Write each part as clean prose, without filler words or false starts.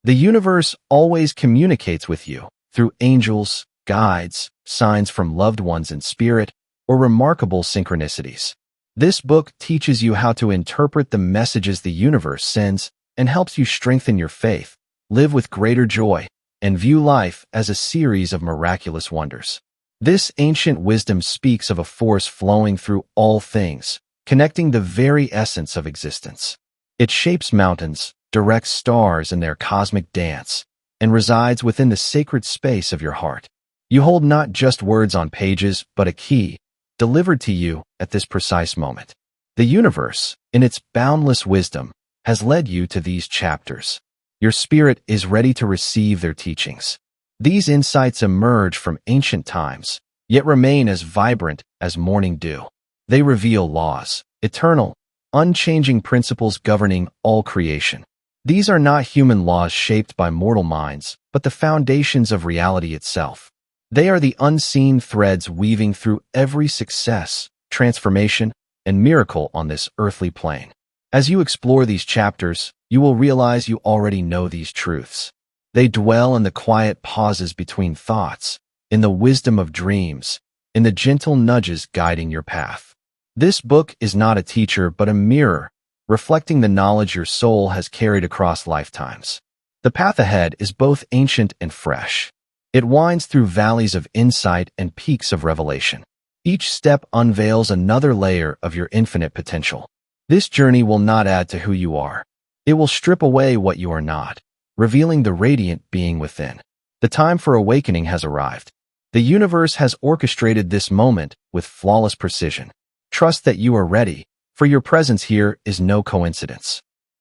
The universe always communicates with you through angels, guides, signs from loved ones in spirit, or remarkable synchronicities. This book teaches you how to interpret the messages the universe sends and helps you strengthen your faith, live with greater joy, and view life as a series of miraculous wonders. This ancient wisdom speaks of a force flowing through all things, connecting the very essence of existence. It shapes mountains, directs stars in their cosmic dance, and resides within the sacred space of your heart. You hold not just words on pages, but a key, delivered to you at this precise moment. The universe, in its boundless wisdom, has led you to these chapters. Your spirit is ready to receive their teachings. These insights emerge from ancient times, yet remain as vibrant as morning dew. They reveal laws, eternal, unchanging principles governing all creation. These are not human laws shaped by mortal minds, but the foundations of reality itself. They are the unseen threads weaving through every success, transformation, and miracle on this earthly plane. As you explore these chapters, you will realize you already know these truths. They dwell in the quiet pauses between thoughts, in the wisdom of dreams, in the gentle nudges guiding your path. This book is not a teacher but a mirror, reflecting the knowledge your soul has carried across lifetimes. The path ahead is both ancient and fresh. It winds through valleys of insight and peaks of revelation. Each step unveils another layer of your infinite potential. This journey will not add to who you are. It will strip away what you are not, revealing the radiant being within. The time for awakening has arrived. The universe has orchestrated this moment with flawless precision. Trust that you are ready, for your presence here is no coincidence.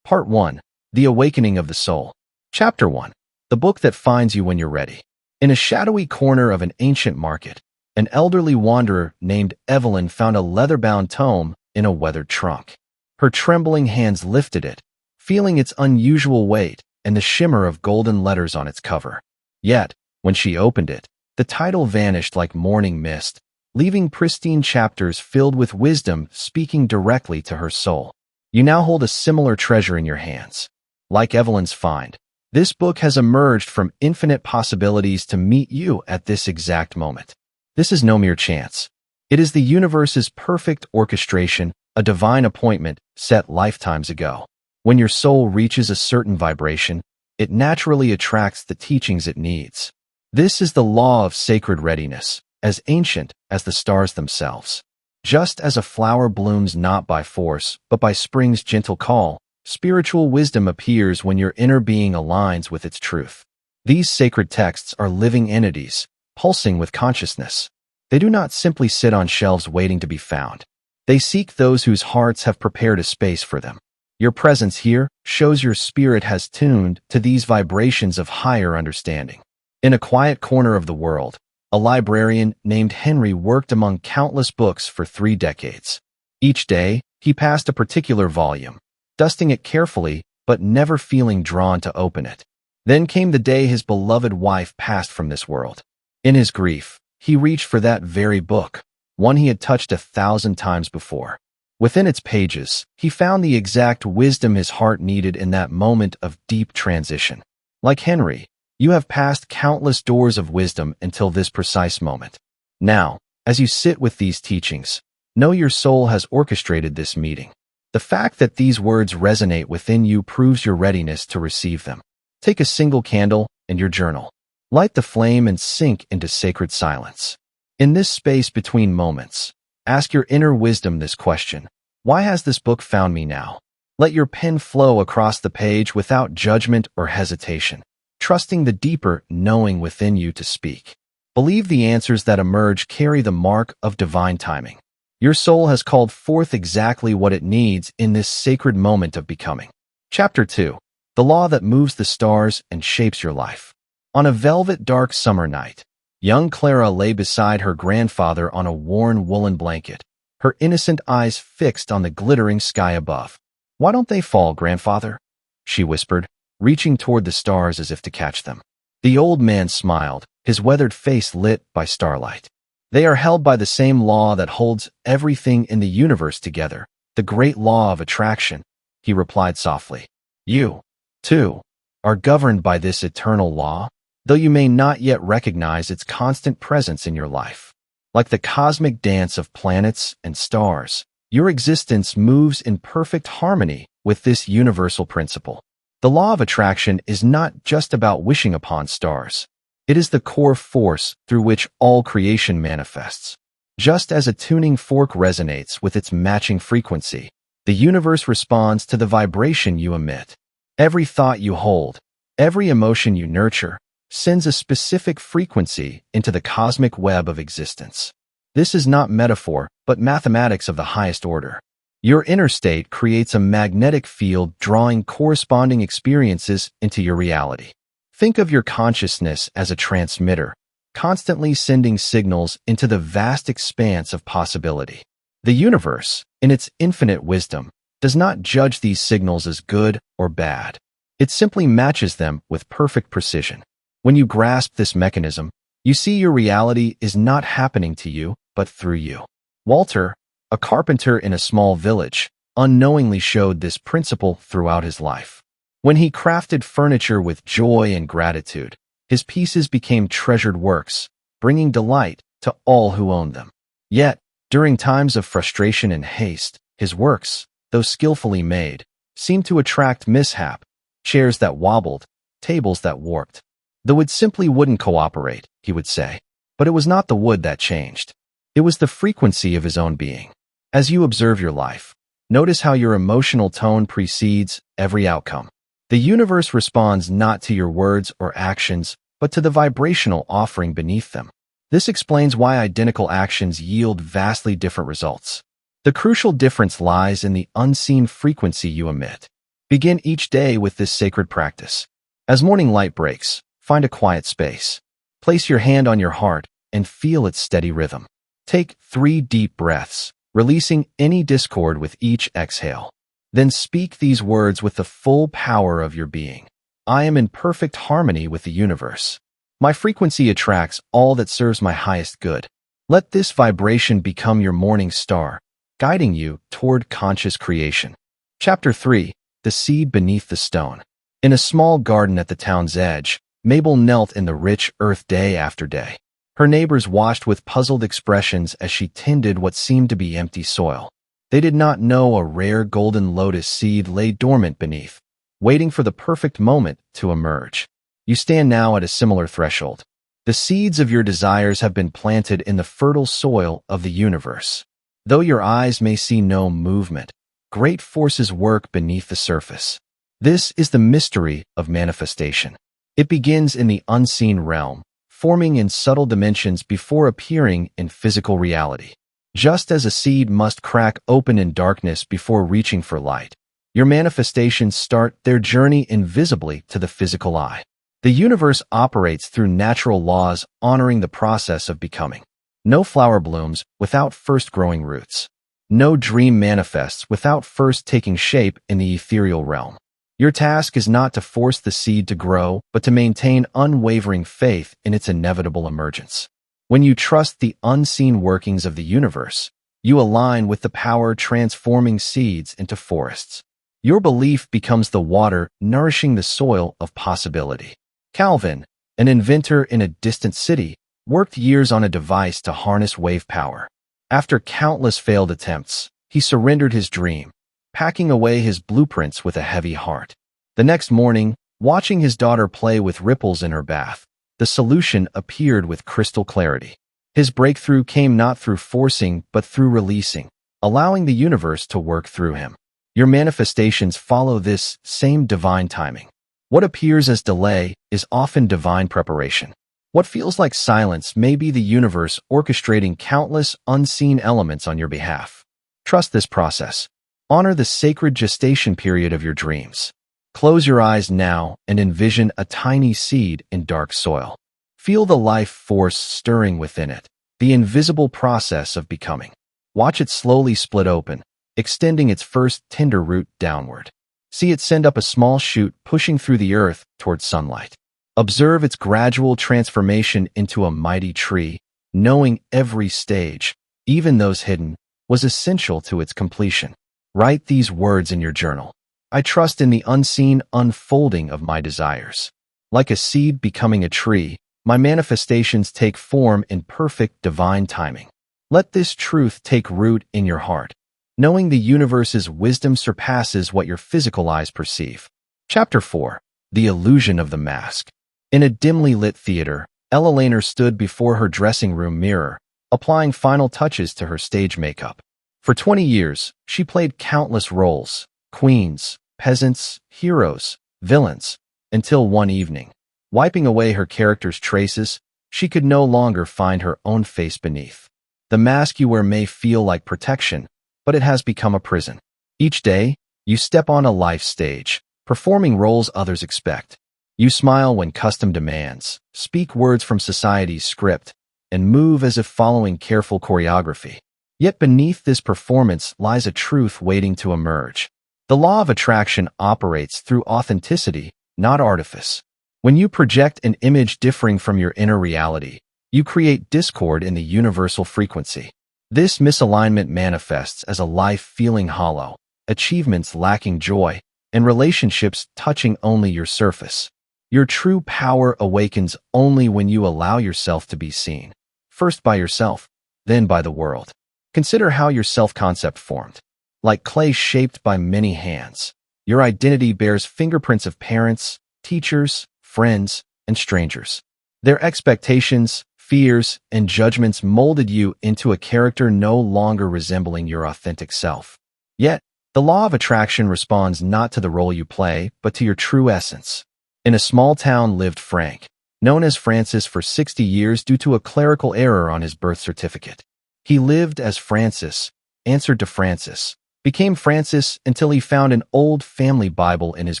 Part 1. The Awakening of the Soul. Chapter 1. The book that finds you when you're ready. In a shadowy corner of an ancient market, an elderly wanderer named Evelyn found a leather-bound tome in a weathered trunk. Her trembling hands lifted it, feeling its unusual weight and the shimmer of golden letters on its cover. Yet, when she opened it, the title vanished like morning mist, leaving pristine chapters filled with wisdom speaking directly to her soul. You now hold a similar treasure in your hands. Like Evelyn's find, this book has emerged from infinite possibilities to meet you at this exact moment. This is no mere chance. It is the universe's perfect orchestration, a divine appointment set lifetimes ago. When your soul reaches a certain vibration, it naturally attracts the teachings it needs. This is the law of sacred readiness, as ancient as the stars themselves. Just as a flower blooms not by force, but by spring's gentle call, spiritual wisdom appears when your inner being aligns with its truth. These sacred texts are living entities, pulsing with consciousness. They do not simply sit on shelves waiting to be found. They seek those whose hearts have prepared a space for them. Your presence here shows your spirit has tuned to these vibrations of higher understanding. In a quiet corner of the world, a librarian named Henry worked among countless books for 3 decades. Each day, he passed a particular volume, dusting it carefully, but never feeling drawn to open it. Then came the day his beloved wife passed from this world. In his grief, he reached for that very book, one he had touched 1,000 times before. Within its pages, he found the exact wisdom his heart needed in that moment of deep transition. Like Henry, you have passed countless doors of wisdom until this precise moment. Now, as you sit with these teachings, know your soul has orchestrated this meeting. The fact that these words resonate within you proves your readiness to receive them. Take a single candle and your journal. Light the flame and sink into sacred silence. In this space between moments, ask your inner wisdom this question: why has this book found me now? Let your pen flow across the page without judgment or hesitation, trusting the deeper knowing within you to speak. Believe the answers that emerge carry the mark of divine timing. Your soul has called forth exactly what it needs in this sacred moment of becoming. Chapter 2. The Law That Moves the Stars and Shapes Your Life. On a velvet dark summer night, young Clara lay beside her grandfather on a worn woolen blanket, her innocent eyes fixed on the glittering sky above. "Why don't they fall, grandfather?" she whispered, reaching toward the stars as if to catch them. The old man smiled, his weathered face lit by starlight. "They are held by the same law that holds everything in the universe together, the great law of attraction," he replied softly. "You, too, are governed by this eternal law, though you may not yet recognize its constant presence in your life. Like the cosmic dance of planets and stars, your existence moves in perfect harmony with this universal principle. The law of attraction is not just about wishing upon stars. It is the core force through which all creation manifests. Just as a tuning fork resonates with its matching frequency, the universe responds to the vibration you emit. Every thought you hold, every emotion you nurture, sends a specific frequency into the cosmic web of existence. This is not metaphor, but mathematics of the highest order. Your inner state creates a magnetic field drawing corresponding experiences into your reality. Think of your consciousness as a transmitter, constantly sending signals into the vast expanse of possibility. The universe, in its infinite wisdom, does not judge these signals as good or bad. It simply matches them with perfect precision. When you grasp this mechanism, you see your reality is not happening to you, but through you. Walter, a carpenter in a small village, unknowingly showed this principle throughout his life. When he crafted furniture with joy and gratitude, his pieces became treasured works, bringing delight to all who owned them. Yet, during times of frustration and haste, his works, though skillfully made, seemed to attract mishap, chairs that wobbled, tables that warped. The wood simply wouldn't cooperate, he would say. But it was not the wood that changed. It was the frequency of his own being. As you observe your life, notice how your emotional tone precedes every outcome. The universe responds not to your words or actions, but to the vibrational offering beneath them. This explains why identical actions yield vastly different results. The crucial difference lies in the unseen frequency you emit. Begin each day with this sacred practice. As morning light breaks, find a quiet space. Place your hand on your heart and feel its steady rhythm. Take 3 deep breaths, releasing any discord with each exhale. Then speak these words with the full power of your being. I am in perfect harmony with the universe. My frequency attracts all that serves my highest good. Let this vibration become your morning star, guiding you toward conscious creation. Chapter 3. The Seed Beneath the Stone. In a small garden at the town's edge, Mabel knelt in the rich earth day after day. Her neighbors watched with puzzled expressions as she tended what seemed to be empty soil. They did not know a rare golden lotus seed lay dormant beneath, waiting for the perfect moment to emerge. You stand now at a similar threshold. The seeds of your desires have been planted in the fertile soil of the universe. Though your eyes may see no movement, great forces work beneath the surface. This is the mystery of manifestation. It begins in the unseen realm, forming in subtle dimensions before appearing in physical reality. Just as a seed must crack open in darkness before reaching for light, your manifestations start their journey invisibly to the physical eye. The universe operates through natural laws honoring the process of becoming. No flower blooms without first growing roots. No dream manifests without first taking shape in the ethereal realm. Your task is not to force the seed to grow, but to maintain unwavering faith in its inevitable emergence. When you trust the unseen workings of the universe, you align with the power transforming seeds into forests. Your belief becomes the water nourishing the soil of possibility. Calvin, an inventor in a distant city, worked years on a device to harness wave power. After countless failed attempts, he surrendered his dream, packing away his blueprints with a heavy heart. The next morning, watching his daughter play with ripples in her bath, the solution appeared with crystal clarity. His breakthrough came not through forcing, but through releasing, allowing the universe to work through him. Your manifestations follow this same divine timing. What appears as delay is often divine preparation. What feels like silence may be the universe orchestrating countless unseen elements on your behalf. Trust this process. Honor the sacred gestation period of your dreams. Close your eyes now and envision a tiny seed in dark soil. Feel the life force stirring within it, the invisible process of becoming. Watch it slowly split open, extending its first tender root downward. See it send up a small shoot pushing through the earth toward sunlight. Observe its gradual transformation into a mighty tree, knowing every stage, even those hidden, was essential to its completion. Write these words in your journal. I trust in the unseen unfolding of my desires. Like a seed becoming a tree, my manifestations take form in perfect divine timing. Let this truth take root in your heart, knowing the universe's wisdom surpasses what your physical eyes perceive. Chapter 4. The Illusion of the Mask. In a dimly lit theater, Ella Laner stood before her dressing room mirror, applying final touches to her stage makeup. For 20 years, she played countless roles: queens, peasants, heroes, villains, until one evening, wiping away her character's traces, she could no longer find her own face beneath. The mask you wear may feel like protection, but it has become a prison. Each day, you step on a life stage, performing roles others expect. You smile when custom demands, speak words from society's script, and move as if following careful choreography. Yet beneath this performance lies a truth waiting to emerge. The law of attraction operates through authenticity, not artifice. When you project an image differing from your inner reality, you create discord in the universal frequency. This misalignment manifests as a life feeling hollow, achievements lacking joy, and relationships touching only your surface. Your true power awakens only when you allow yourself to be seen, first by yourself, then by the world. Consider how your self-concept formed. Like clay shaped by many hands, your identity bears fingerprints of parents, teachers, friends, and strangers. Their expectations, fears, and judgments molded you into a character no longer resembling your authentic self. Yet, the law of attraction responds not to the role you play, but to your true essence. In a small town lived Frank, known as Francis for 60 years due to a clerical error on his birth certificate. He lived as Francis, answered to Francis, became Francis until he found an old family Bible in his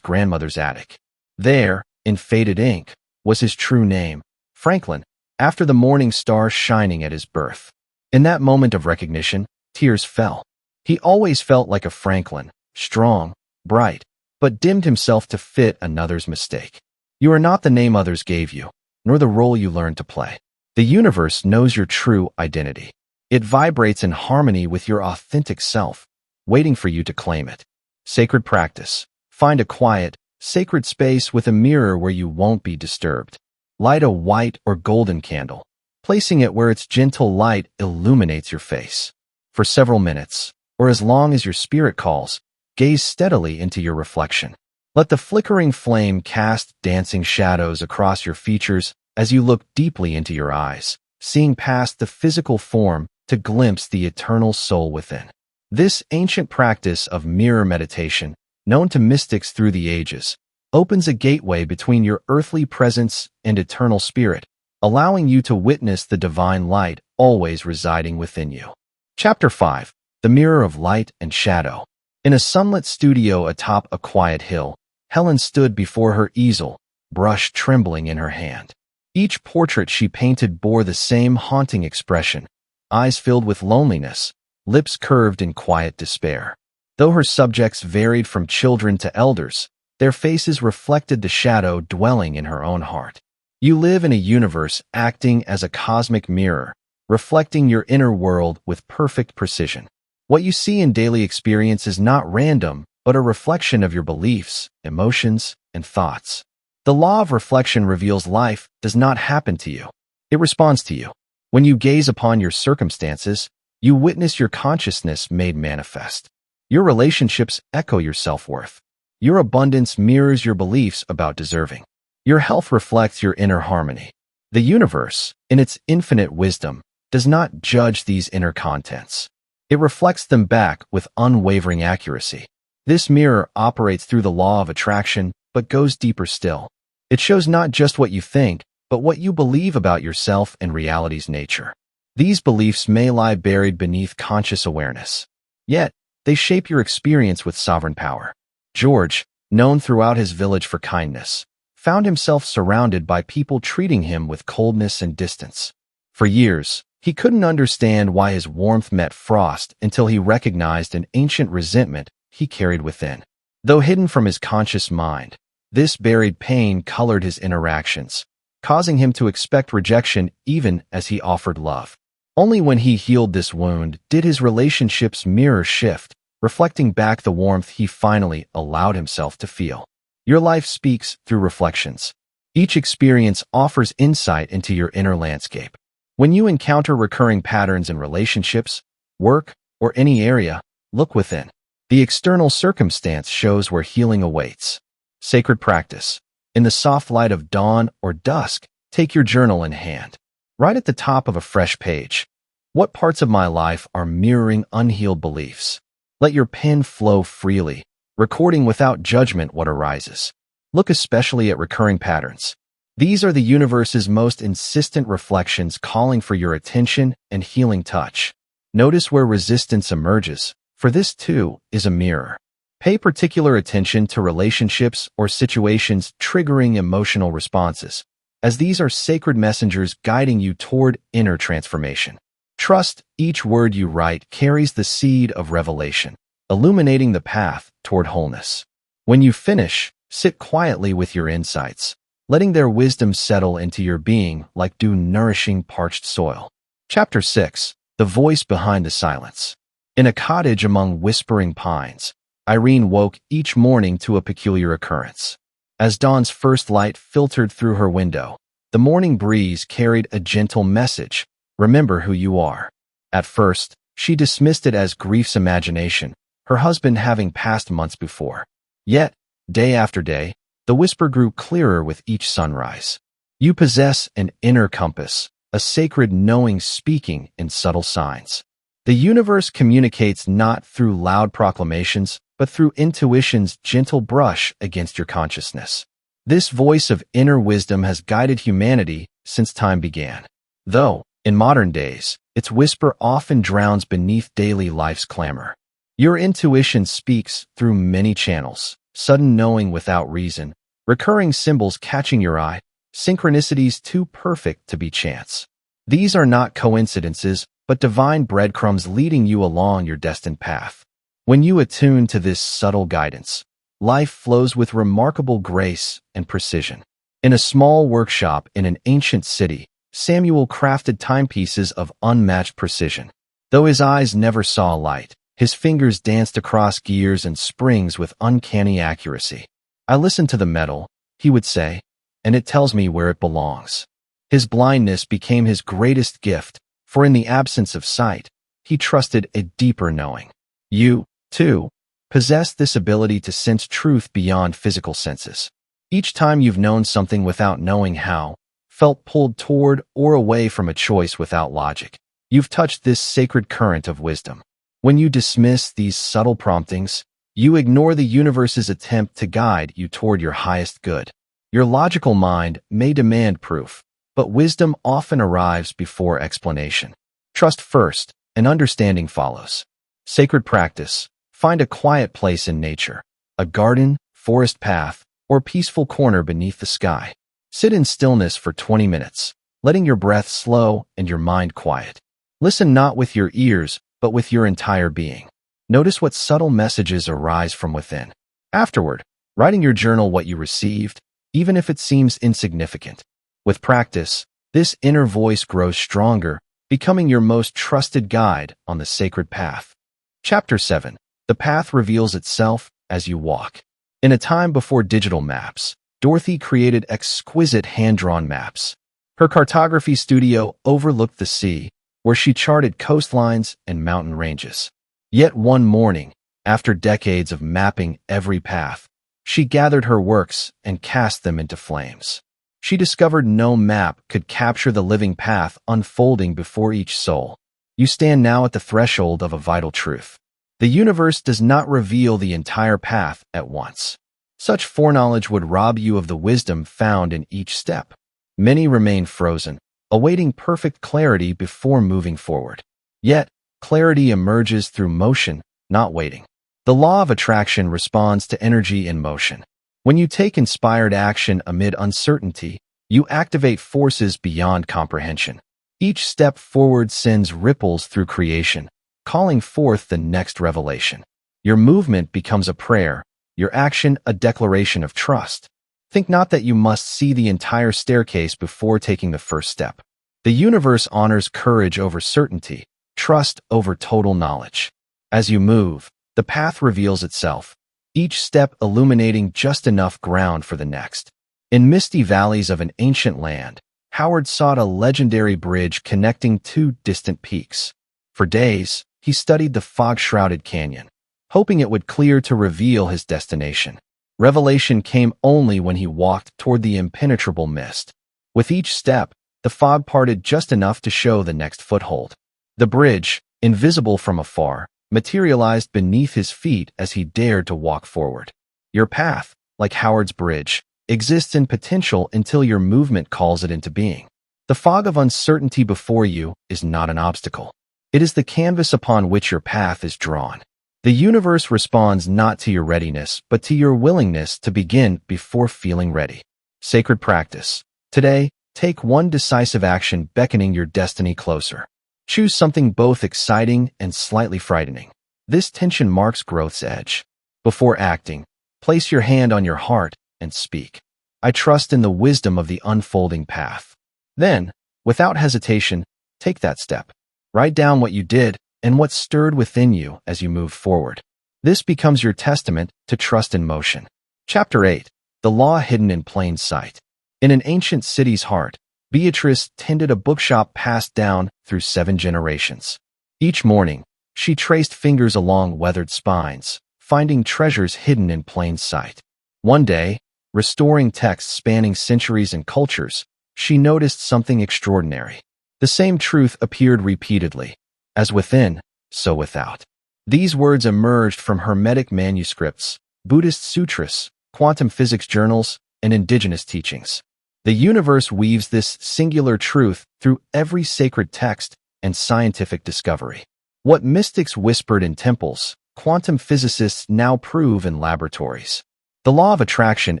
grandmother's attic. There, in faded ink, was his true name, Franklin, after the morning star shining at his birth. In that moment of recognition, tears fell. He always felt like a Franklin, strong, bright, but dimmed himself to fit another's mistake. You are not the name others gave you, nor the role you learned to play. The universe knows your true identity. It vibrates in harmony with your authentic self, waiting for you to claim it. Sacred practice. Find a quiet, sacred space with a mirror where you won't be disturbed. Light a white or golden candle, placing it where its gentle light illuminates your face. For several minutes, or as long as your spirit calls, gaze steadily into your reflection. Let the flickering flame cast dancing shadows across your features as you look deeply into your eyes, seeing past the physical form to glimpse the eternal soul within. This ancient practice of mirror meditation, known to mystics through the ages, opens a gateway between your earthly presence and eternal spirit, allowing you to witness the divine light always residing within you. Chapter 5. The Mirror of Light and Shadow. In a sunlit studio atop a quiet hill, Helen stood before her easel, brush trembling in her hand. Each portrait she painted bore the same haunting expression, eyes filled with loneliness, lips curved in quiet despair. Though her subjects varied from children to elders, their faces reflected the shadow dwelling in her own heart. You live in a universe acting as a cosmic mirror, reflecting your inner world with perfect precision. What you see in daily experience is not random, but a reflection of your beliefs, emotions, and thoughts. The law of reflection reveals life does not happen to you. It responds to you. When you gaze upon your circumstances, you witness your consciousness made manifest. Your relationships echo your self-worth. Your abundance mirrors your beliefs about deserving. Your health reflects your inner harmony. The universe, in its infinite wisdom, does not judge these inner contents. It reflects them back with unwavering accuracy. This mirror operates through the law of attraction, but goes deeper still. It shows not just what you think, but what you believe about yourself and reality's nature. These beliefs may lie buried beneath conscious awareness. Yet, they shape your experience with sovereign power. George, known throughout his village for kindness, found himself surrounded by people treating him with coldness and distance. For years, he couldn't understand why his warmth met frost until he recognized an ancient resentment he carried within. Though hidden from his conscious mind, this buried pain colored his interactions, causing him to expect rejection even as he offered love. Only when he healed this wound did his relationships mirror shift, reflecting back the warmth he finally allowed himself to feel. Your life speaks through reflections. Each experience offers insight into your inner landscape. When you encounter recurring patterns in relationships, work, or any area, look within. The external circumstance shows where healing awaits. Sacred practice. In the soft light of dawn or dusk, take your journal in hand. Write at the top of a fresh page, what parts of my life are mirroring unhealed beliefs? Let your pen flow freely, recording without judgment what arises. Look especially at recurring patterns. These are the universe's most insistent reflections calling for your attention and healing touch. Notice where resistance emerges, for this too is a mirror. Pay particular attention to relationships or situations triggering emotional responses, as these are sacred messengers guiding you toward inner transformation. Trust each word you write carries the seed of revelation, illuminating the path toward wholeness. When you finish, sit quietly with your insights, letting their wisdom settle into your being like dew nourishing parched soil. Chapter 6. The Voice Behind the Silence. In a cottage among whispering pines, Irene woke each morning to a peculiar occurrence. As dawn's first light filtered through her window, the morning breeze carried a gentle message: remember who you are. At first, she dismissed it as grief's imagination, her husband having passed months before. Yet, day after day, the whisper grew clearer with each sunrise. You possess an inner compass, a sacred knowing speaking in subtle signs. The universe communicates not through loud proclamations, but through intuition's gentle brush against your consciousness. This voice of inner wisdom has guided humanity since time began. Though, in modern days, its whisper often drowns beneath daily life's clamor. Your intuition speaks through many channels: sudden knowing without reason, recurring symbols catching your eye, synchronicities too perfect to be chance. These are not coincidences, but divine breadcrumbs leading you along your destined path. When you attune to this subtle guidance, life flows with remarkable grace and precision. In a small workshop in an ancient city, Samuel crafted timepieces of unmatched precision. Though his eyes never saw light, his fingers danced across gears and springs with uncanny accuracy. I listen to the metal, he would say, and it tells me where it belongs. His blindness became his greatest gift, for in the absence of sight, he trusted a deeper knowing. You, too, possess this ability to sense truth beyond physical senses. Each time you've known something without knowing how, felt pulled toward or away from a choice without logic, you've touched this sacred current of wisdom. When you dismiss these subtle promptings, you ignore the universe's attempt to guide you toward your highest good. Your logical mind may demand proof, but wisdom often arrives before explanation. Trust first, and understanding follows. Sacred practice. Find a quiet place in nature, a garden, forest path, or peaceful corner beneath the sky. Sit in stillness for 20 minutes, letting your breath slow and your mind quiet. Listen not with your ears, but with your entire being. Notice what subtle messages arise from within. Afterward, write in your journal what you received, even if it seems insignificant. With practice, this inner voice grows stronger, becoming your most trusted guide on the sacred path. Chapter 7. The path reveals itself as you walk. In a time before digital maps, Dorothy created exquisite hand-drawn maps. Her cartography studio overlooked the sea, where she charted coastlines and mountain ranges. Yet one morning, after decades of mapping every path, she gathered her works and cast them into flames. She discovered no map could capture the living path unfolding before each soul. You stand now at the threshold of a vital truth. The universe does not reveal the entire path at once. Such foreknowledge would rob you of the wisdom found in each step. Many remain frozen, awaiting perfect clarity before moving forward. Yet, clarity emerges through motion, not waiting. The law of attraction responds to energy in motion. When you take inspired action amid uncertainty, you activate forces beyond comprehension. Each step forward sends ripples through creation, calling forth the next revelation. Your movement becomes a prayer, your action a declaration of trust. Think not that you must see the entire staircase before taking the first step. The universe honors courage over certainty, trust over total knowledge. As you move, The path reveals itself, each step illuminating just enough ground for the next. In misty valleys of an ancient land, Howard sought a legendary bridge connecting two distant peaks. For days, he studied the fog-shrouded canyon, hoping it would clear to reveal his destination. Revelation came only when he walked toward the impenetrable mist. With each step, the fog parted just enough to show the next foothold. The bridge, invisible from afar, materialized beneath his feet as he dared to walk forward. Your path, like Howard's bridge, exists in potential until your movement calls it into being. The fog of uncertainty before you is not an obstacle. It is the canvas upon which your path is drawn. The universe responds not to your readiness, but to your willingness to begin before feeling ready. Sacred practice. Today, take one decisive action beckoning your destiny closer. Choose something both exciting and slightly frightening. This tension marks growth's edge. Before acting, place your hand on your heart and speak. I trust in the wisdom of the unfolding path. Then, without hesitation, take that step. Write down what you did and what stirred within you as you moved forward. This becomes your testament to trust in motion. Chapter 8. The Law Hidden in Plain Sight. In an ancient city's heart, Beatrice tended a bookshop passed down through 7 generations. Each morning, she traced fingers along weathered spines, finding treasures hidden in plain sight. One day, restoring texts spanning centuries and cultures, she noticed something extraordinary. The same truth appeared repeatedly. As within, so without. These words emerged from Hermetic manuscripts, Buddhist sutras, quantum physics journals, and indigenous teachings. The universe weaves this singular truth through every sacred text and scientific discovery. What mystics whispered in temples, quantum physicists now prove in laboratories. The law of attraction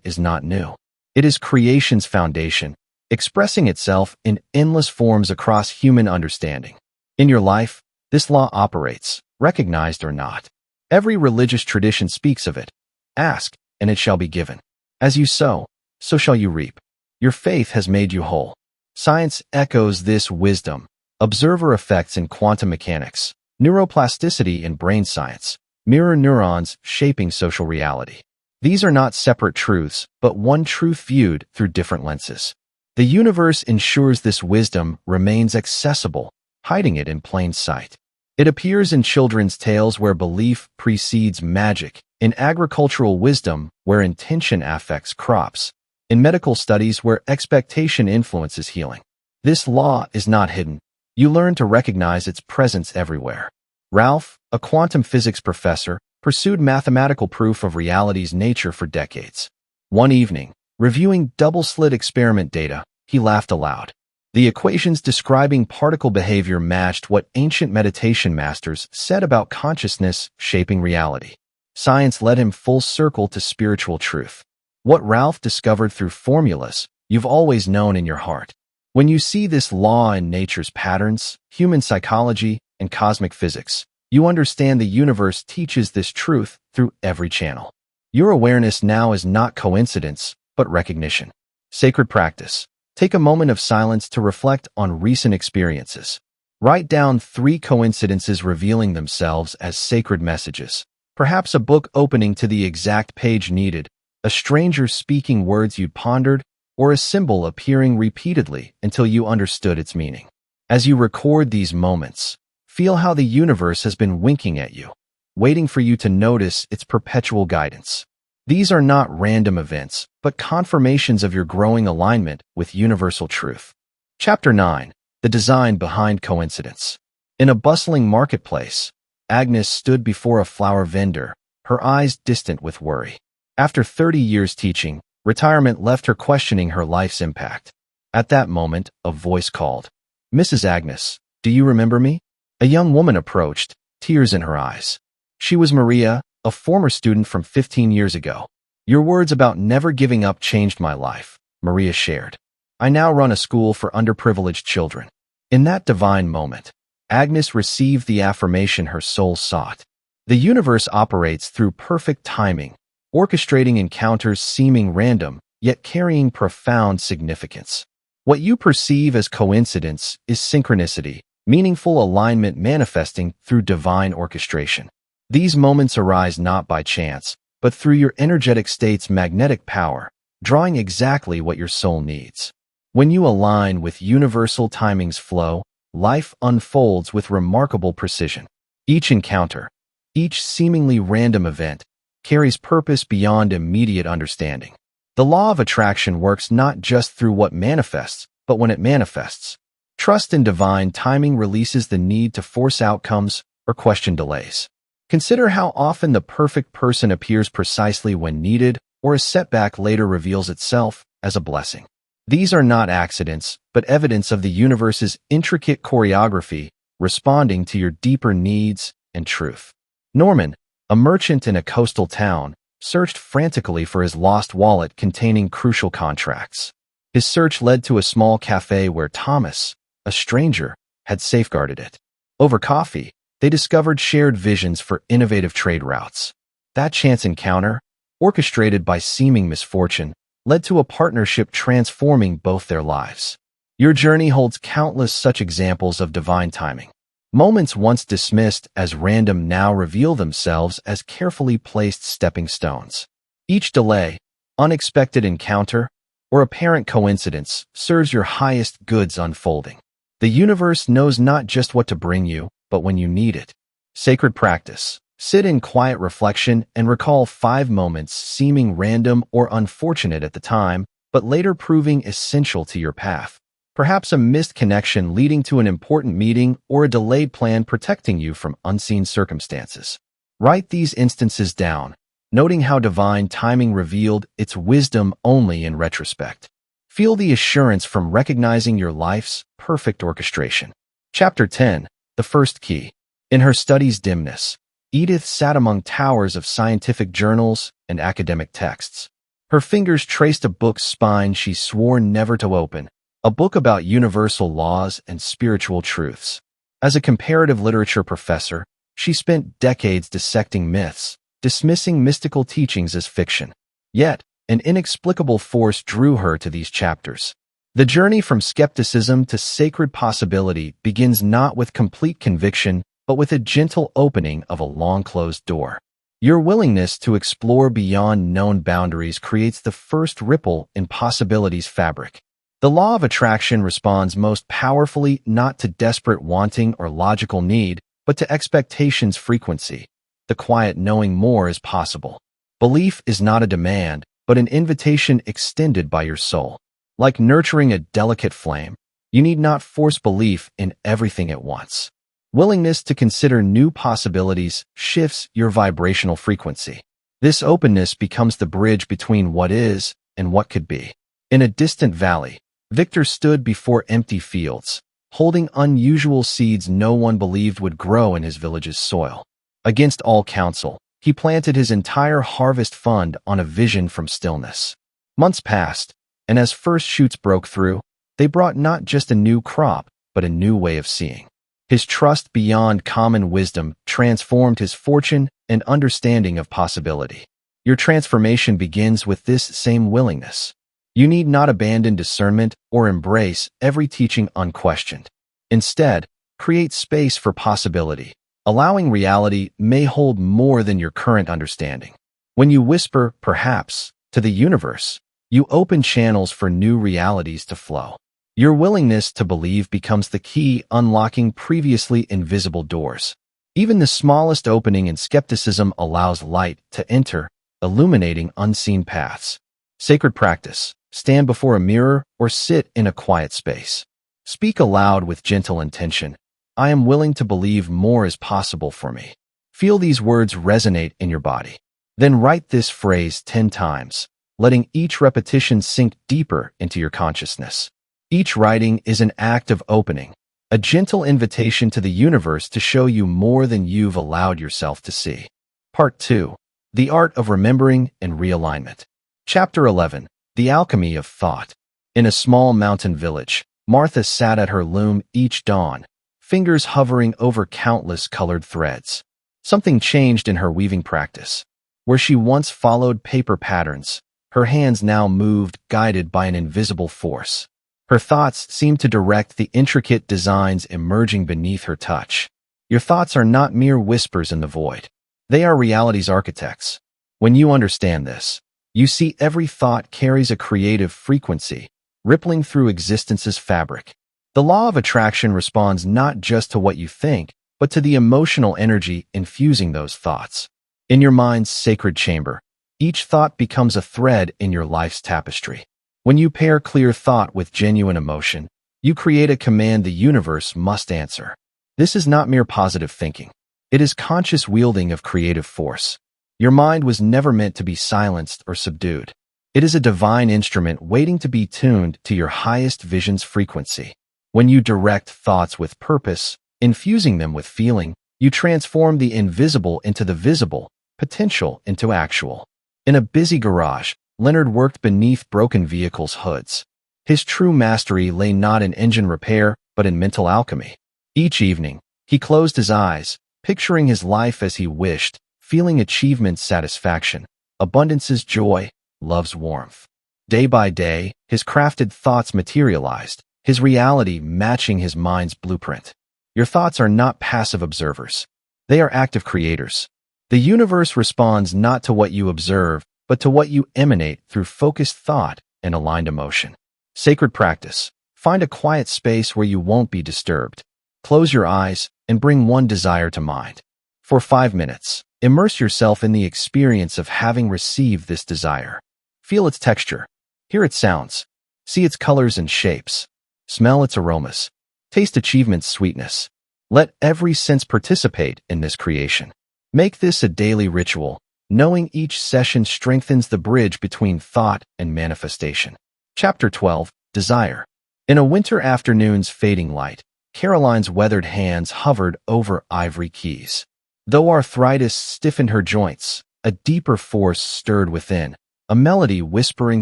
is not new. It is creation's foundation, expressing itself in endless forms across human understanding. In your life, this law operates, recognized or not. Every religious tradition speaks of it. Ask, and it shall be given. As you sow, so shall you reap. Your faith has made you whole. Science echoes this wisdom. Observer effects in quantum mechanics, neuroplasticity in brain science, mirror neurons shaping social reality. These are not separate truths, but one truth viewed through different lenses. The universe ensures this wisdom remains accessible, hiding it in plain sight. It appears in children's tales where belief precedes magic, in agricultural wisdom where intention affects crops, in medical studies where expectation influences healing. This law is not hidden. You learn to recognize its presence everywhere. Ralph, a quantum physics professor, pursued mathematical proof of reality's nature for decades. One evening, reviewing double-slit experiment data, he laughed aloud. The equations describing particle behavior matched what ancient meditation masters said about consciousness shaping reality. Science led him full circle to spiritual truth. What Ralph discovered through formulas, you've always known in your heart. When you see this law in nature's patterns, human psychology, and cosmic physics, you understand the universe teaches this truth through every channel. Your awareness now is not coincidence, but recognition. Sacred practice. Take a moment of silence to reflect on recent experiences. Write down 3 coincidences revealing themselves as sacred messages. Perhaps a book opening to the exact page needed, a stranger speaking words you pondered, or a symbol appearing repeatedly until you understood its meaning. As you record these moments, feel how the universe has been winking at you, waiting for you to notice its perpetual guidance. These are not random events, but confirmations of your growing alignment with universal truth. Chapter 9. The Design Behind Coincidence. In a bustling marketplace, Agnes stood before a flower vendor, her eyes distant with worry. After 30 years teaching, retirement left her questioning her life's impact. At that moment, a voice called, "Mrs. Agnes, do you remember me?" A young woman approached, tears in her eyes. She was Maria, a former student from 15 years ago. "Your words about never giving up changed my life," Maria shared. "I now run a school for underprivileged children." In that divine moment, Agnes received the affirmation her soul sought. The universe operates through perfect timing, orchestrating encounters seeming random, yet carrying profound significance. What you perceive as coincidence is synchronicity, meaningful alignment manifesting through divine orchestration. These moments arise not by chance, but through your energetic state's magnetic power, drawing exactly what your soul needs. When you align with universal timing's flow, life unfolds with remarkable precision. Each encounter, each seemingly random event, carries purpose beyond immediate understanding. The law of attraction works not just through what manifests, but when it manifests. Trust in divine timing releases the need to force outcomes or question delays. Consider how often the perfect person appears precisely when needed, or a setback later reveals itself as a blessing. These are not accidents, but evidence of the universe's intricate choreography responding to your deeper needs and truth. Norman, a merchant in a coastal town, searched frantically for his lost wallet containing crucial contracts. His search led to a small cafe where Thomas, a stranger, had safeguarded it. Over coffee, they discovered shared visions for innovative trade routes. That chance encounter, orchestrated by seeming misfortune, led to a partnership transforming both their lives. Your journey holds countless such examples of divine timing. Moments once dismissed as random now reveal themselves as carefully placed stepping stones. Each delay, unexpected encounter, or apparent coincidence serves your highest goods unfolding. The universe knows not just what to bring you, but when you need it. Sacred practice. Sit in quiet reflection and recall 5 moments seeming random or unfortunate at the time, but later proving essential to your path. Perhaps a missed connection leading to an important meeting or a delayed plan protecting you from unseen circumstances. Write these instances down, noting how divine timing revealed its wisdom only in retrospect. Feel the assurance from recognizing your life's perfect orchestration. Chapter 10. The First Key. In her study's dimness, Edith sat among towers of scientific journals and academic texts. Her fingers traced a book's spine she swore never to open, a book about universal laws and spiritual truths. As a comparative literature professor, she spent decades dissecting myths, dismissing mystical teachings as fiction. Yet, an inexplicable force drew her to these chapters. The journey from skepticism to sacred possibility begins not with complete conviction, but with a gentle opening of a long-closed door. Your willingness to explore beyond known boundaries creates the first ripple in possibility's fabric. The law of attraction responds most powerfully not to desperate wanting or logical need, but to expectation's frequency, the quiet knowing more is possible. Belief is not a demand, but an invitation extended by your soul. Like nurturing a delicate flame, you need not force belief in everything at once. Willingness to consider new possibilities shifts your vibrational frequency. This openness becomes the bridge between what is and what could be. In a distant valley, Victor stood before empty fields, holding unusual seeds no one believed would grow in his village's soil. Against all counsel, he planted his entire harvest fund on a vision from stillness. Months passed, and as first shoots broke through, they brought not just a new crop, but a new way of seeing. His trust beyond common wisdom transformed his fortune and understanding of possibility. Your transformation begins with this same willingness. You need not abandon discernment or embrace every teaching unquestioned. Instead, create space for possibility, allowing reality may hold more than your current understanding. When you whisper, perhaps, to the universe, you open channels for new realities to flow. Your willingness to believe becomes the key unlocking previously invisible doors. Even the smallest opening in skepticism allows light to enter, illuminating unseen paths. Sacred practice. Stand before a mirror or sit in a quiet space. Speak aloud with gentle intention. I am willing to believe more is possible for me. Feel these words resonate in your body. Then write this phrase 10 times, letting each repetition sink deeper into your consciousness. Each writing is an act of opening, a gentle invitation to the universe to show you more than you've allowed yourself to see. Part 2. The Art of Remembering and Realignment. Chapter 11. The Alchemy of Thought. In a small mountain village, Martha sat at her loom each dawn, fingers hovering over countless colored threads. Something changed in her weaving practice. Where she once followed paper patterns, her hands now moved guided by an invisible force. Her thoughts seemed to direct the intricate designs emerging beneath her touch. Your thoughts are not mere whispers in the void. They are reality's architects. When you understand this, you see every thought carries a creative frequency, rippling through existence's fabric. The law of attraction responds not just to what you think, but to the emotional energy infusing those thoughts. In your mind's sacred chamber, each thought becomes a thread in your life's tapestry. When you pair clear thought with genuine emotion, you create a command the universe must answer. This is not mere positive thinking. It is conscious wielding of creative force. Your mind was never meant to be silenced or subdued. It is a divine instrument waiting to be tuned to your highest vision's frequency. When you direct thoughts with purpose, infusing them with feeling, you transform the invisible into the visible, potential into actual. In a busy garage, Leonard worked beneath broken vehicles' hoods. His true mastery lay not in engine repair, but in mental alchemy. Each evening, he closed his eyes, picturing his life as he wished, feeling achievement's satisfaction, abundance's joy, love's warmth. Day by day, his crafted thoughts materialized, his reality matching his mind's blueprint. Your thoughts are not passive observers. They are active creators. The universe responds not to what you observe, but to what you emanate through focused thought and aligned emotion. Sacred practice. Find a quiet space where you won't be disturbed. Close your eyes and bring one desire to mind. For 5 minutes, immerse yourself in the experience of having received this desire. Feel its texture. Hear its sounds. See its colors and shapes. Smell its aromas. Taste achievement's sweetness. Let every sense participate in this creation. Make this a daily ritual, knowing each session strengthens the bridge between thought and manifestation. Chapter 12. Desire. In a winter afternoon's fading light, Caroline's weathered hands hovered over ivory keys. Though arthritis stiffened her joints, a deeper force stirred within, a melody whispering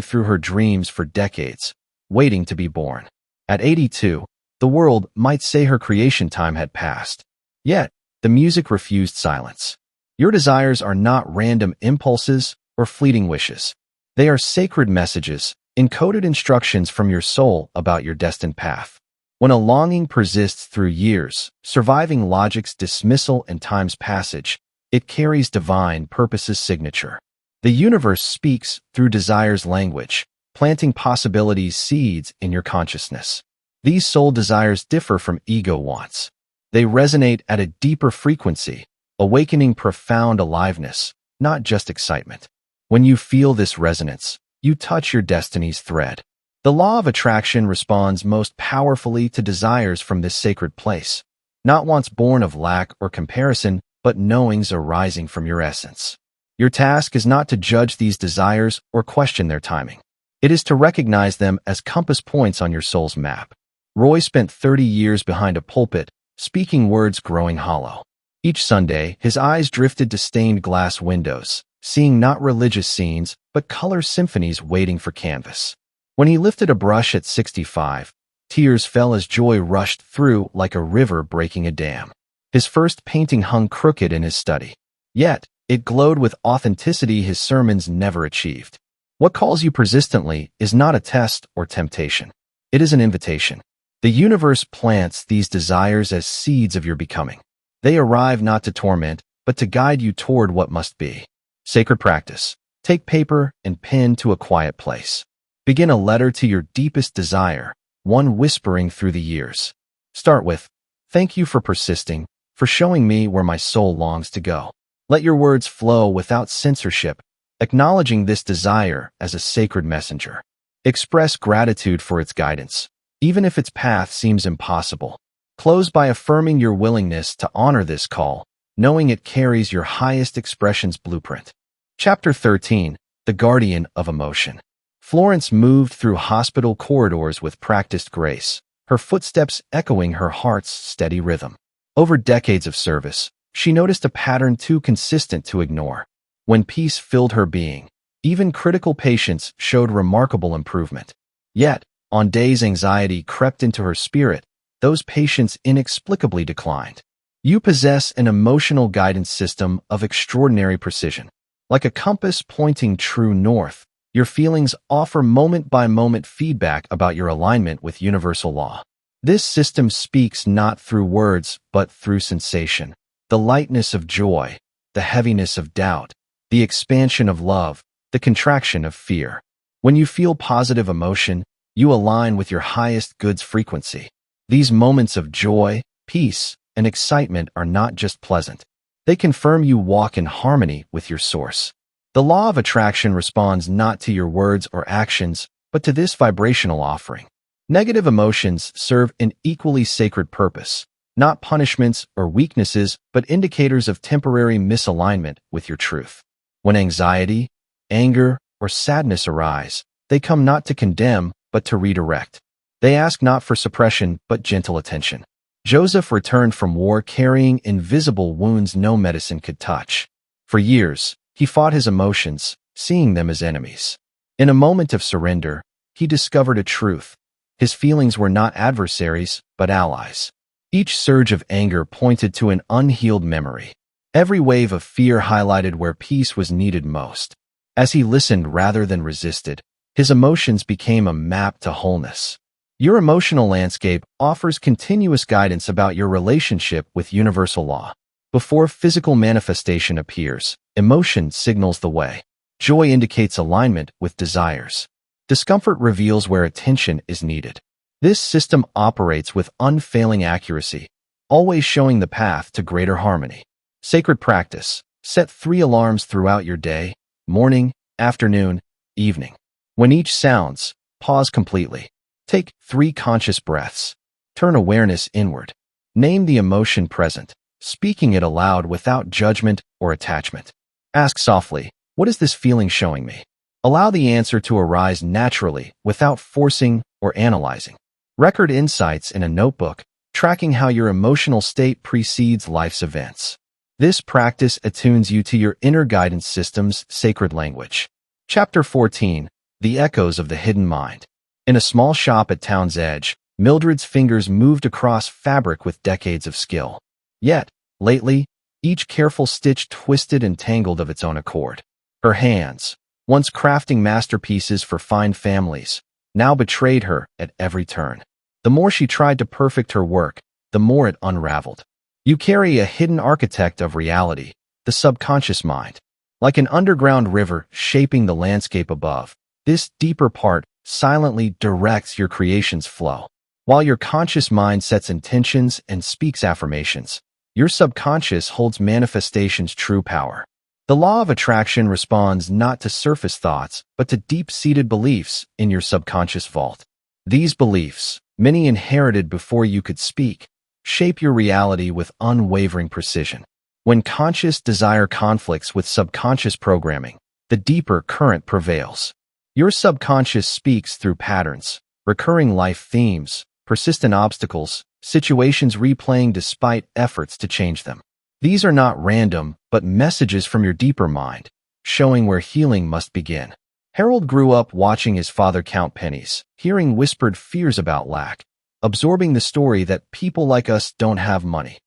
through her dreams for decades, waiting to be born. At 82, the world might say her creation time had passed. Yet, the music refused silence. Your desires are not random impulses or fleeting wishes. They are sacred messages, encoded instructions from your soul about your destined path. When a longing persists through years, surviving logic's dismissal and time's passage, it carries divine purpose's signature. The universe speaks through desire's language, planting possibilities' seeds in your consciousness. These soul desires differ from ego wants. They resonate at a deeper frequency, awakening profound aliveness, not just excitement. When you feel this resonance, you touch your destiny's thread. The law of attraction responds most powerfully to desires from this sacred place, not wants born of lack or comparison, but knowings arising from your essence. Your task is not to judge these desires or question their timing. It is to recognize them as compass points on your soul's map. Roy spent 30 years behind a pulpit, speaking words growing hollow. Each Sunday, his eyes drifted to stained glass windows, seeing not religious scenes, but color symphonies waiting for canvas. When he lifted a brush at 65, tears fell as joy rushed through like a river breaking a dam. His first painting hung crooked in his study. Yet, it glowed with authenticity his sermons never achieved. What calls you persistently is not a test or temptation. It is an invitation. The universe plants these desires as seeds of your becoming. They arrive not to torment, but to guide you toward what must be. Sacred practice. Take paper and pen to a quiet place. Begin a letter to your deepest desire, one whispering through the years. Start with, "Thank you for persisting, for showing me where my soul longs to go." Let your words flow without censorship, acknowledging this desire as a sacred messenger. Express gratitude for its guidance, even if its path seems impossible. Close by affirming your willingness to honor this call, knowing it carries your highest expression's blueprint. Chapter 13. The Guardian of Emotion. Florence moved through hospital corridors with practiced grace, her footsteps echoing her heart's steady rhythm. Over decades of service, she noticed a pattern too consistent to ignore. When peace filled her being, even critical patients showed remarkable improvement. Yet, on days anxiety crept into her spirit, those patients inexplicably declined. You possess an emotional guidance system of extraordinary precision. Like a compass pointing true north, your feelings offer moment-by-moment feedback about your alignment with universal law. This system speaks not through words, but through sensation. The lightness of joy, the heaviness of doubt, the expansion of love, the contraction of fear. When you feel positive emotion, you align with your highest goods frequency. These moments of joy, peace, and excitement are not just pleasant. They confirm you walk in harmony with your source. The law of attraction responds not to your words or actions, but to this vibrational offering. Negative emotions serve an equally sacred purpose, not punishments or weaknesses, but indicators of temporary misalignment with your truth. When anxiety, anger, or sadness arise, they come not to condemn, but to redirect. They ask not for suppression, but gentle attention. Joseph returned from war carrying invisible wounds no medicine could touch. For years, he fought his emotions, seeing them as enemies. In a moment of surrender, he discovered a truth. His feelings were not adversaries, but allies. Each surge of anger pointed to an unhealed memory. Every wave of fear highlighted where peace was needed most. As he listened rather than resisted, his emotions became a map to wholeness. Your emotional landscape offers continuous guidance about your relationship with universal law. Before physical manifestation appears, emotion signals the way. Joy indicates alignment with desires. Discomfort reveals where attention is needed. This system operates with unfailing accuracy, always showing the path to greater harmony. Sacred practice. Set 3 alarms throughout your day: morning, afternoon, evening. When each sounds, pause completely. Take 3 conscious breaths. Turn awareness inward. Name the emotion present, speaking it aloud without judgment or attachment. Ask softly, what is this feeling showing me? Allow the answer to arise naturally without forcing or analyzing. Record insights in a notebook, tracking how your emotional state precedes life's events. This practice attunes you to your inner guidance system's sacred language. Chapter 14. The Echoes of the Hidden Mind. In a small shop at town's edge, Mildred's fingers moved across fabric with decades of skill. Yet, lately, each careful stitch twisted and tangled of its own accord. Her hands, once crafting masterpieces for fine families, now betrayed her at every turn. The more she tried to perfect her work, the more it unraveled. You carry a hidden architect of reality, the subconscious mind. Like an underground river shaping the landscape above, this deeper part silently directs your creation's flow. While your conscious mind sets intentions and speaks affirmations, your subconscious holds manifestation's true power. The law of attraction responds not to surface thoughts, but to deep-seated beliefs in your subconscious vault. These beliefs, many inherited before you could speak, shape your reality with unwavering precision. When conscious desire conflicts with subconscious programming, the deeper current prevails. Your subconscious speaks through patterns, recurring life themes, persistent obstacles, situations replaying despite efforts to change them. These are not random, but messages from your deeper mind, showing where healing must begin. Harold grew up watching his father count pennies, hearing whispered fears about lack, absorbing the story that people like us don't have money.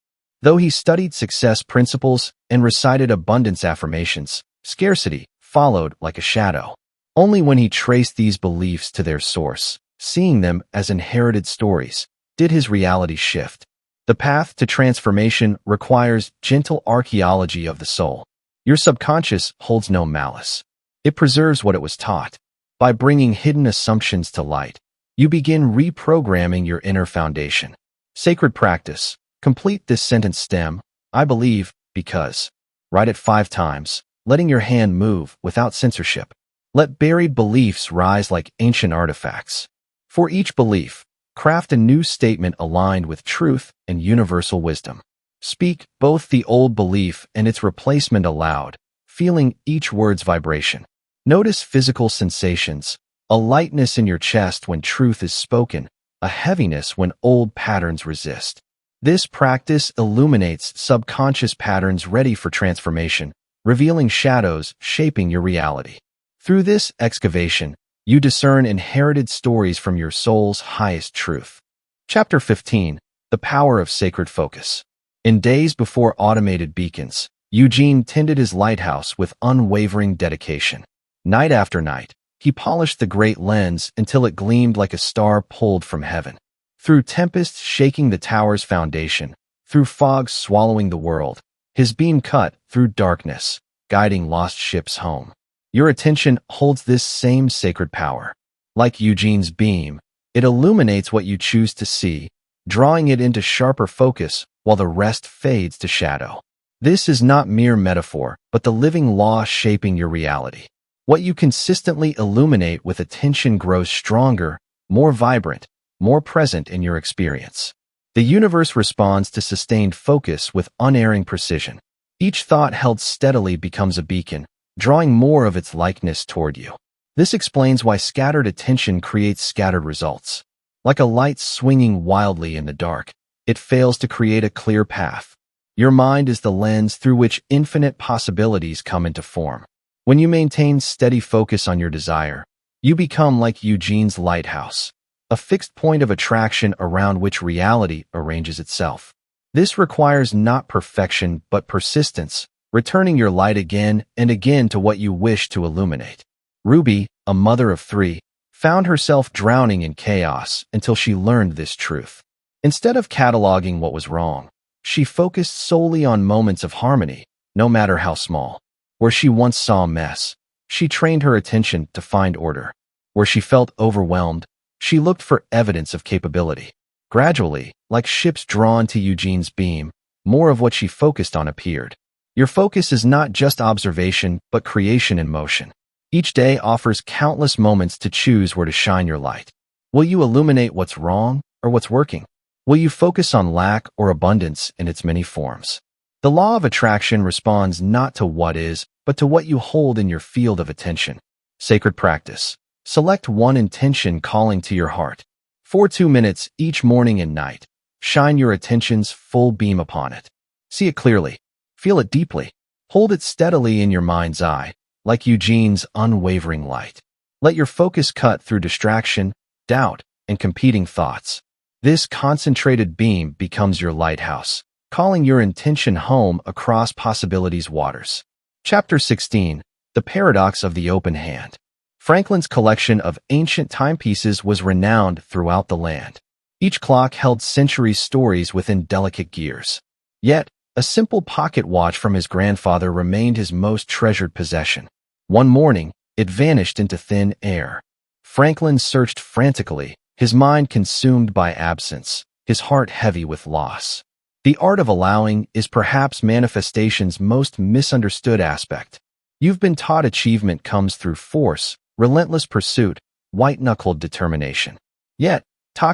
Though he studied success principles and recited abundance affirmations, scarcity followed like a shadow. Only when he traced these beliefs to their source, seeing them as inherited stories, did his reality shift. The path to transformation requires gentle archaeology of the soul. Your subconscious holds no malice. It preserves what it was taught. By bringing hidden assumptions to light, you begin reprogramming your inner foundation. Sacred practice. Complete this sentence stem: I believe, because. Write it 5 times, letting your hand move without censorship. Let buried beliefs rise like ancient artifacts. For each belief, craft a new statement aligned with truth and universal wisdom. Speak both the old belief and its replacement aloud, feeling each word's vibration. Notice physical sensations, a lightness in your chest when truth is spoken, a heaviness when old patterns resist. This practice illuminates subconscious patterns ready for transformation, revealing shadows shaping your reality. Through this excavation, you discern inherited stories from your soul's highest truth. Chapter 15. The Power of Sacred Focus. In days before automated beacons, Eugene tended his lighthouse with unwavering dedication. Night after night, he polished the great lens until it gleamed like a star pulled from heaven. Through tempests shaking the tower's foundation, through fogs swallowing the world, his beam cut through darkness, guiding lost ships home. Your attention holds this same sacred power. Like Eugene's beam, it illuminates what you choose to see, drawing it into sharper focus while the rest fades to shadow. This is not mere metaphor, but the living law shaping your reality. What you consistently illuminate with attention grows stronger, more vibrant, more present in your experience. The universe responds to sustained focus with unerring precision. Each thought held steadily becomes a beacon, drawing more of its likeness toward you. This explains why scattered attention creates scattered results. Like a light swinging wildly in the dark, it fails to create a clear path. Your mind is the lens through which infinite possibilities come into form. When you maintain steady focus on your desire, you become like Eugene's lighthouse, a fixed point of attraction around which reality arranges itself. This requires not perfection but persistence, returning your light again and again to what you wish to illuminate. Ruby, a mother of 3, found herself drowning in chaos until she learned this truth. Instead of cataloging what was wrong, she focused solely on moments of harmony, no matter how small. Where she once saw a mess, she trained her attention to find order. Where she felt overwhelmed, she looked for evidence of capability. Gradually, like ships drawn to Eugene's beam, more of what she focused on appeared. Your focus is not just observation, but creation in motion. Each day offers countless moments to choose where to shine your light. Will you illuminate what's wrong or what's working? Will you focus on lack or abundance in its many forms? The law of attraction responds not to what is, but to what you hold in your field of attention. Sacred practice. Select one intention calling to your heart. For 2 minutes each morning and night, shine your attention's full beam upon it. See it clearly. Feel it deeply. Hold it steadily in your mind's eye, like Eugene's unwavering light. Let your focus cut through distraction, doubt, and competing thoughts. This concentrated beam becomes your lighthouse, calling your intention home across possibilities' waters. Chapter 16. The Paradox of the Open Hand. Franklin's collection of ancient timepieces was renowned throughout the land. Each clock held centuries' stories within delicate gears. Yet, a simple pocket watch from his grandfather remained his most treasured possession. One morning, it vanished into thin air. Franklin searched frantically, his mind consumed by absence, his heart heavy with loss. The art of allowing is perhaps manifestation's most misunderstood aspect. You've been taught achievement comes through force, relentless pursuit, white-knuckled determination. Yet,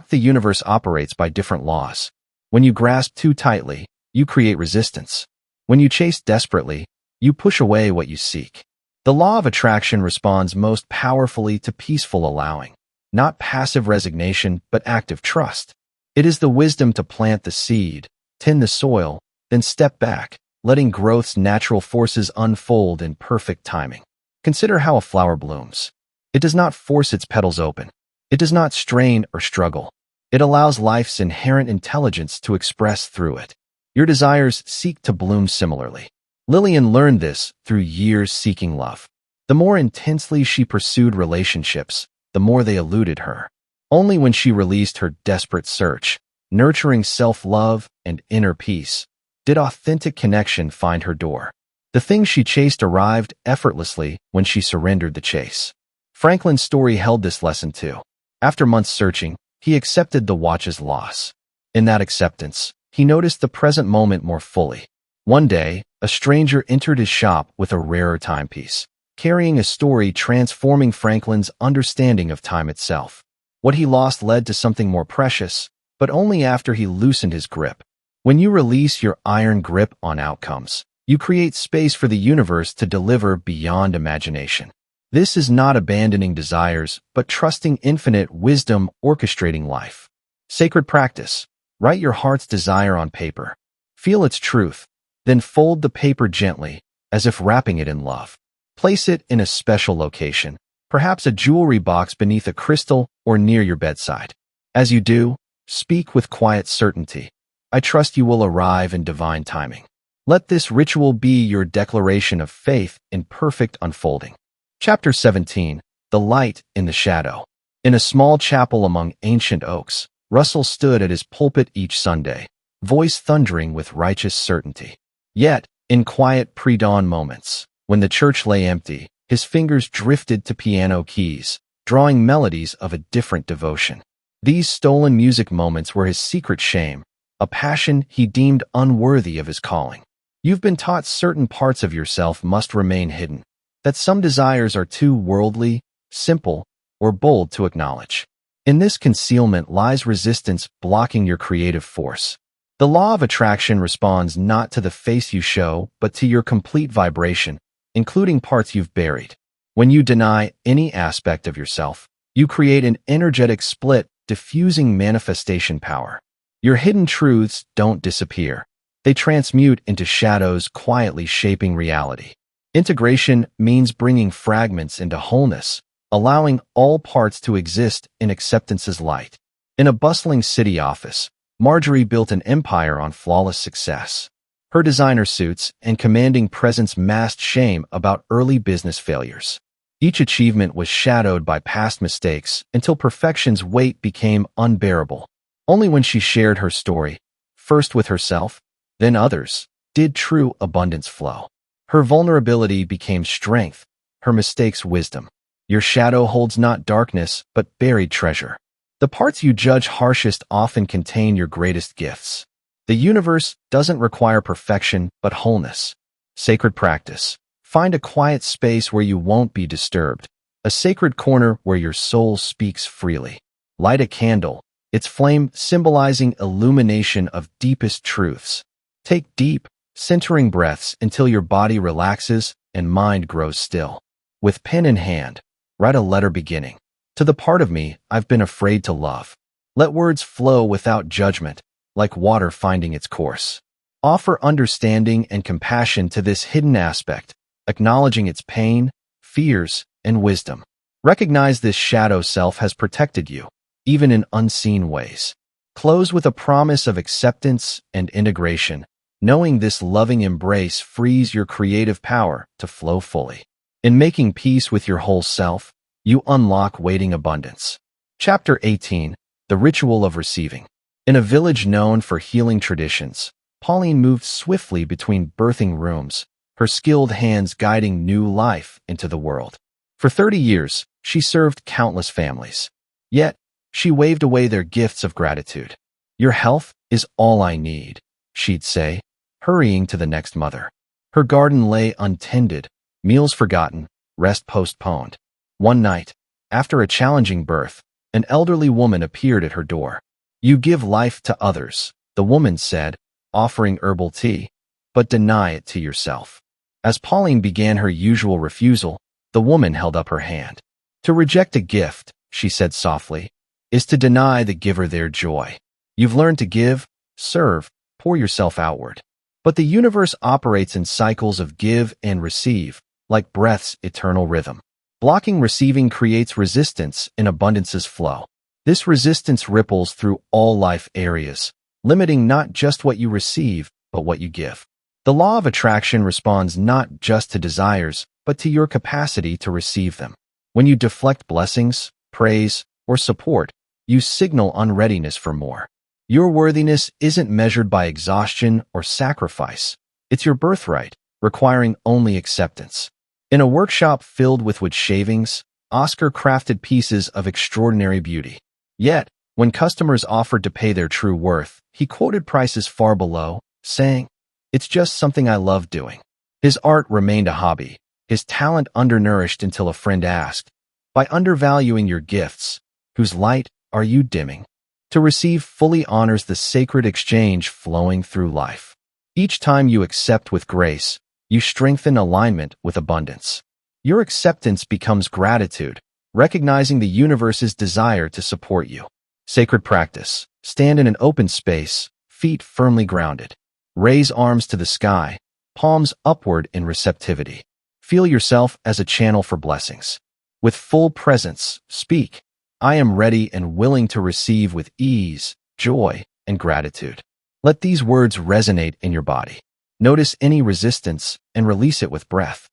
the universe operates by different laws. When you grasp too tightly, you create resistance. When you chase desperately, you push away what you seek. The law of attraction responds most powerfully to peaceful allowing, not passive resignation, but active trust. It is the wisdom to plant the seed, tend the soil, then step back, letting growth's natural forces unfold in perfect timing. Consider how a flower blooms. It does not force its petals open. It does not strain or struggle. It allows life's inherent intelligence to express through it. Your desires seek to bloom similarly. Lillian learned this through years seeking love. The more intensely she pursued relationships, the more they eluded her. Only when she released her desperate search, nurturing self-love and inner peace, did authentic connection find her door. The thing she chased arrived effortlessly when she surrendered the chase. Franklin's story held this lesson too. After months searching, he accepted the watch's loss. In that acceptance, he noticed the present moment more fully. One day, a stranger entered his shop with a rarer timepiece, carrying a story transforming Franklin's understanding of time itself. What he lost led to something more precious, but only after he loosened his grip. When you release your iron grip on outcomes, you create space for the universe to deliver beyond imagination. This is not abandoning desires, but trusting infinite wisdom orchestrating life. Sacred practice. Write your heart's desire on paper. Feel its truth, then fold the paper gently, as if wrapping it in love. Place it in a special location, perhaps a jewelry box beneath a crystal or near your bedside. As you do, speak with quiet certainty. I trust you will arrive in divine timing. Let this ritual be your declaration of faith in perfect unfolding. Chapter 17. The Light in the Shadow. In a small chapel among ancient oaks, Russell stood at his pulpit each Sunday, voice thundering with righteous certainty. Yet, in quiet pre-dawn moments, when the church lay empty, his fingers drifted to piano keys, drawing melodies of a different devotion. These stolen music moments were his secret shame, a passion he deemed unworthy of his calling. You've been taught certain parts of yourself must remain hidden, that some desires are too worldly, simple, or bold to acknowledge. In this concealment lies resistance blocking your creative force. The law of attraction responds not to the face you show, but to your complete vibration, including parts you've buried. When you deny any aspect of yourself, you create an energetic split, diffusing manifestation power. Your hidden truths don't disappear. They transmute into shadows, quietly shaping reality. Integration means bringing fragments into wholeness, allowing all parts to exist in acceptance's light. In a bustling city office, Marjorie built an empire on flawless success. Her designer suits and commanding presence masked shame about early business failures. Each achievement was shadowed by past mistakes until perfection's weight became unbearable. Only when she shared her story, first with herself, then others, did true abundance flow. Her vulnerability became strength, her mistakes wisdom. Your shadow holds not darkness, but buried treasure. The parts you judge harshest often contain your greatest gifts. The universe doesn't require perfection, but wholeness. Sacred practice. Find a quiet space where you won't be disturbed, a sacred corner where your soul speaks freely. Light a candle, its flame symbolizing illumination of deepest truths. Take deep, centering breaths until your body relaxes and mind grows still. With pen in hand, write a letter beginning. To the part of me I've been afraid to love. Let words flow without judgment, like water finding its course. Offer understanding and compassion to this hidden aspect, acknowledging its pain, fears, and wisdom. Recognize this shadow self has protected you, even in unseen ways. Close with a promise of acceptance and integration, knowing this loving embrace frees your creative power to flow fully. In making peace with your whole self, you unlock waiting abundance. Chapter 18, The Ritual of Receiving. In a village known for healing traditions, Pauline moved swiftly between birthing rooms, her skilled hands guiding new life into the world. For 30 years, she served countless families. Yet, she waved away their gifts of gratitude. "Your health is all I need," she'd say, hurrying to the next mother. Her garden lay untended, meals forgotten, rest postponed. One night, after a challenging birth, an elderly woman appeared at her door. "You give life to others," the woman said, offering herbal tea, "but deny it to yourself." As Pauline began her usual refusal, the woman held up her hand. "To reject a gift," she said softly, "is to deny the giver their joy. You've learned to give, serve, pour yourself outward. But the universe operates in cycles of give and receive, like breath's eternal rhythm. Blocking receiving creates resistance in abundance's flow. This resistance ripples through all life areas, limiting not just what you receive, but what you give. The law of attraction responds not just to desires, but to your capacity to receive them. When you deflect blessings, praise, or support, you signal unreadiness for more. Your worthiness isn't measured by exhaustion or sacrifice. It's your birthright, requiring only acceptance. In a workshop filled with wood shavings, Oscar crafted pieces of extraordinary beauty. Yet, when customers offered to pay their true worth, he quoted prices far below, saying, "It's just something I love doing." His art remained a hobby, his talent undernourished until a friend asked, "By undervaluing your gifts, whose light are you dimming?" To receive fully honors the sacred exchange flowing through life. Each time you accept with grace, you strengthen alignment with abundance. Your acceptance becomes gratitude, recognizing the universe's desire to support you. Sacred practice. Stand in an open space, feet firmly grounded. Raise arms to the sky, palms upward in receptivity. Feel yourself as a channel for blessings. With full presence, speak, "I am ready and willing to receive with ease, joy, and gratitude." Let these words resonate in your body. Notice any resistance and release it with breath.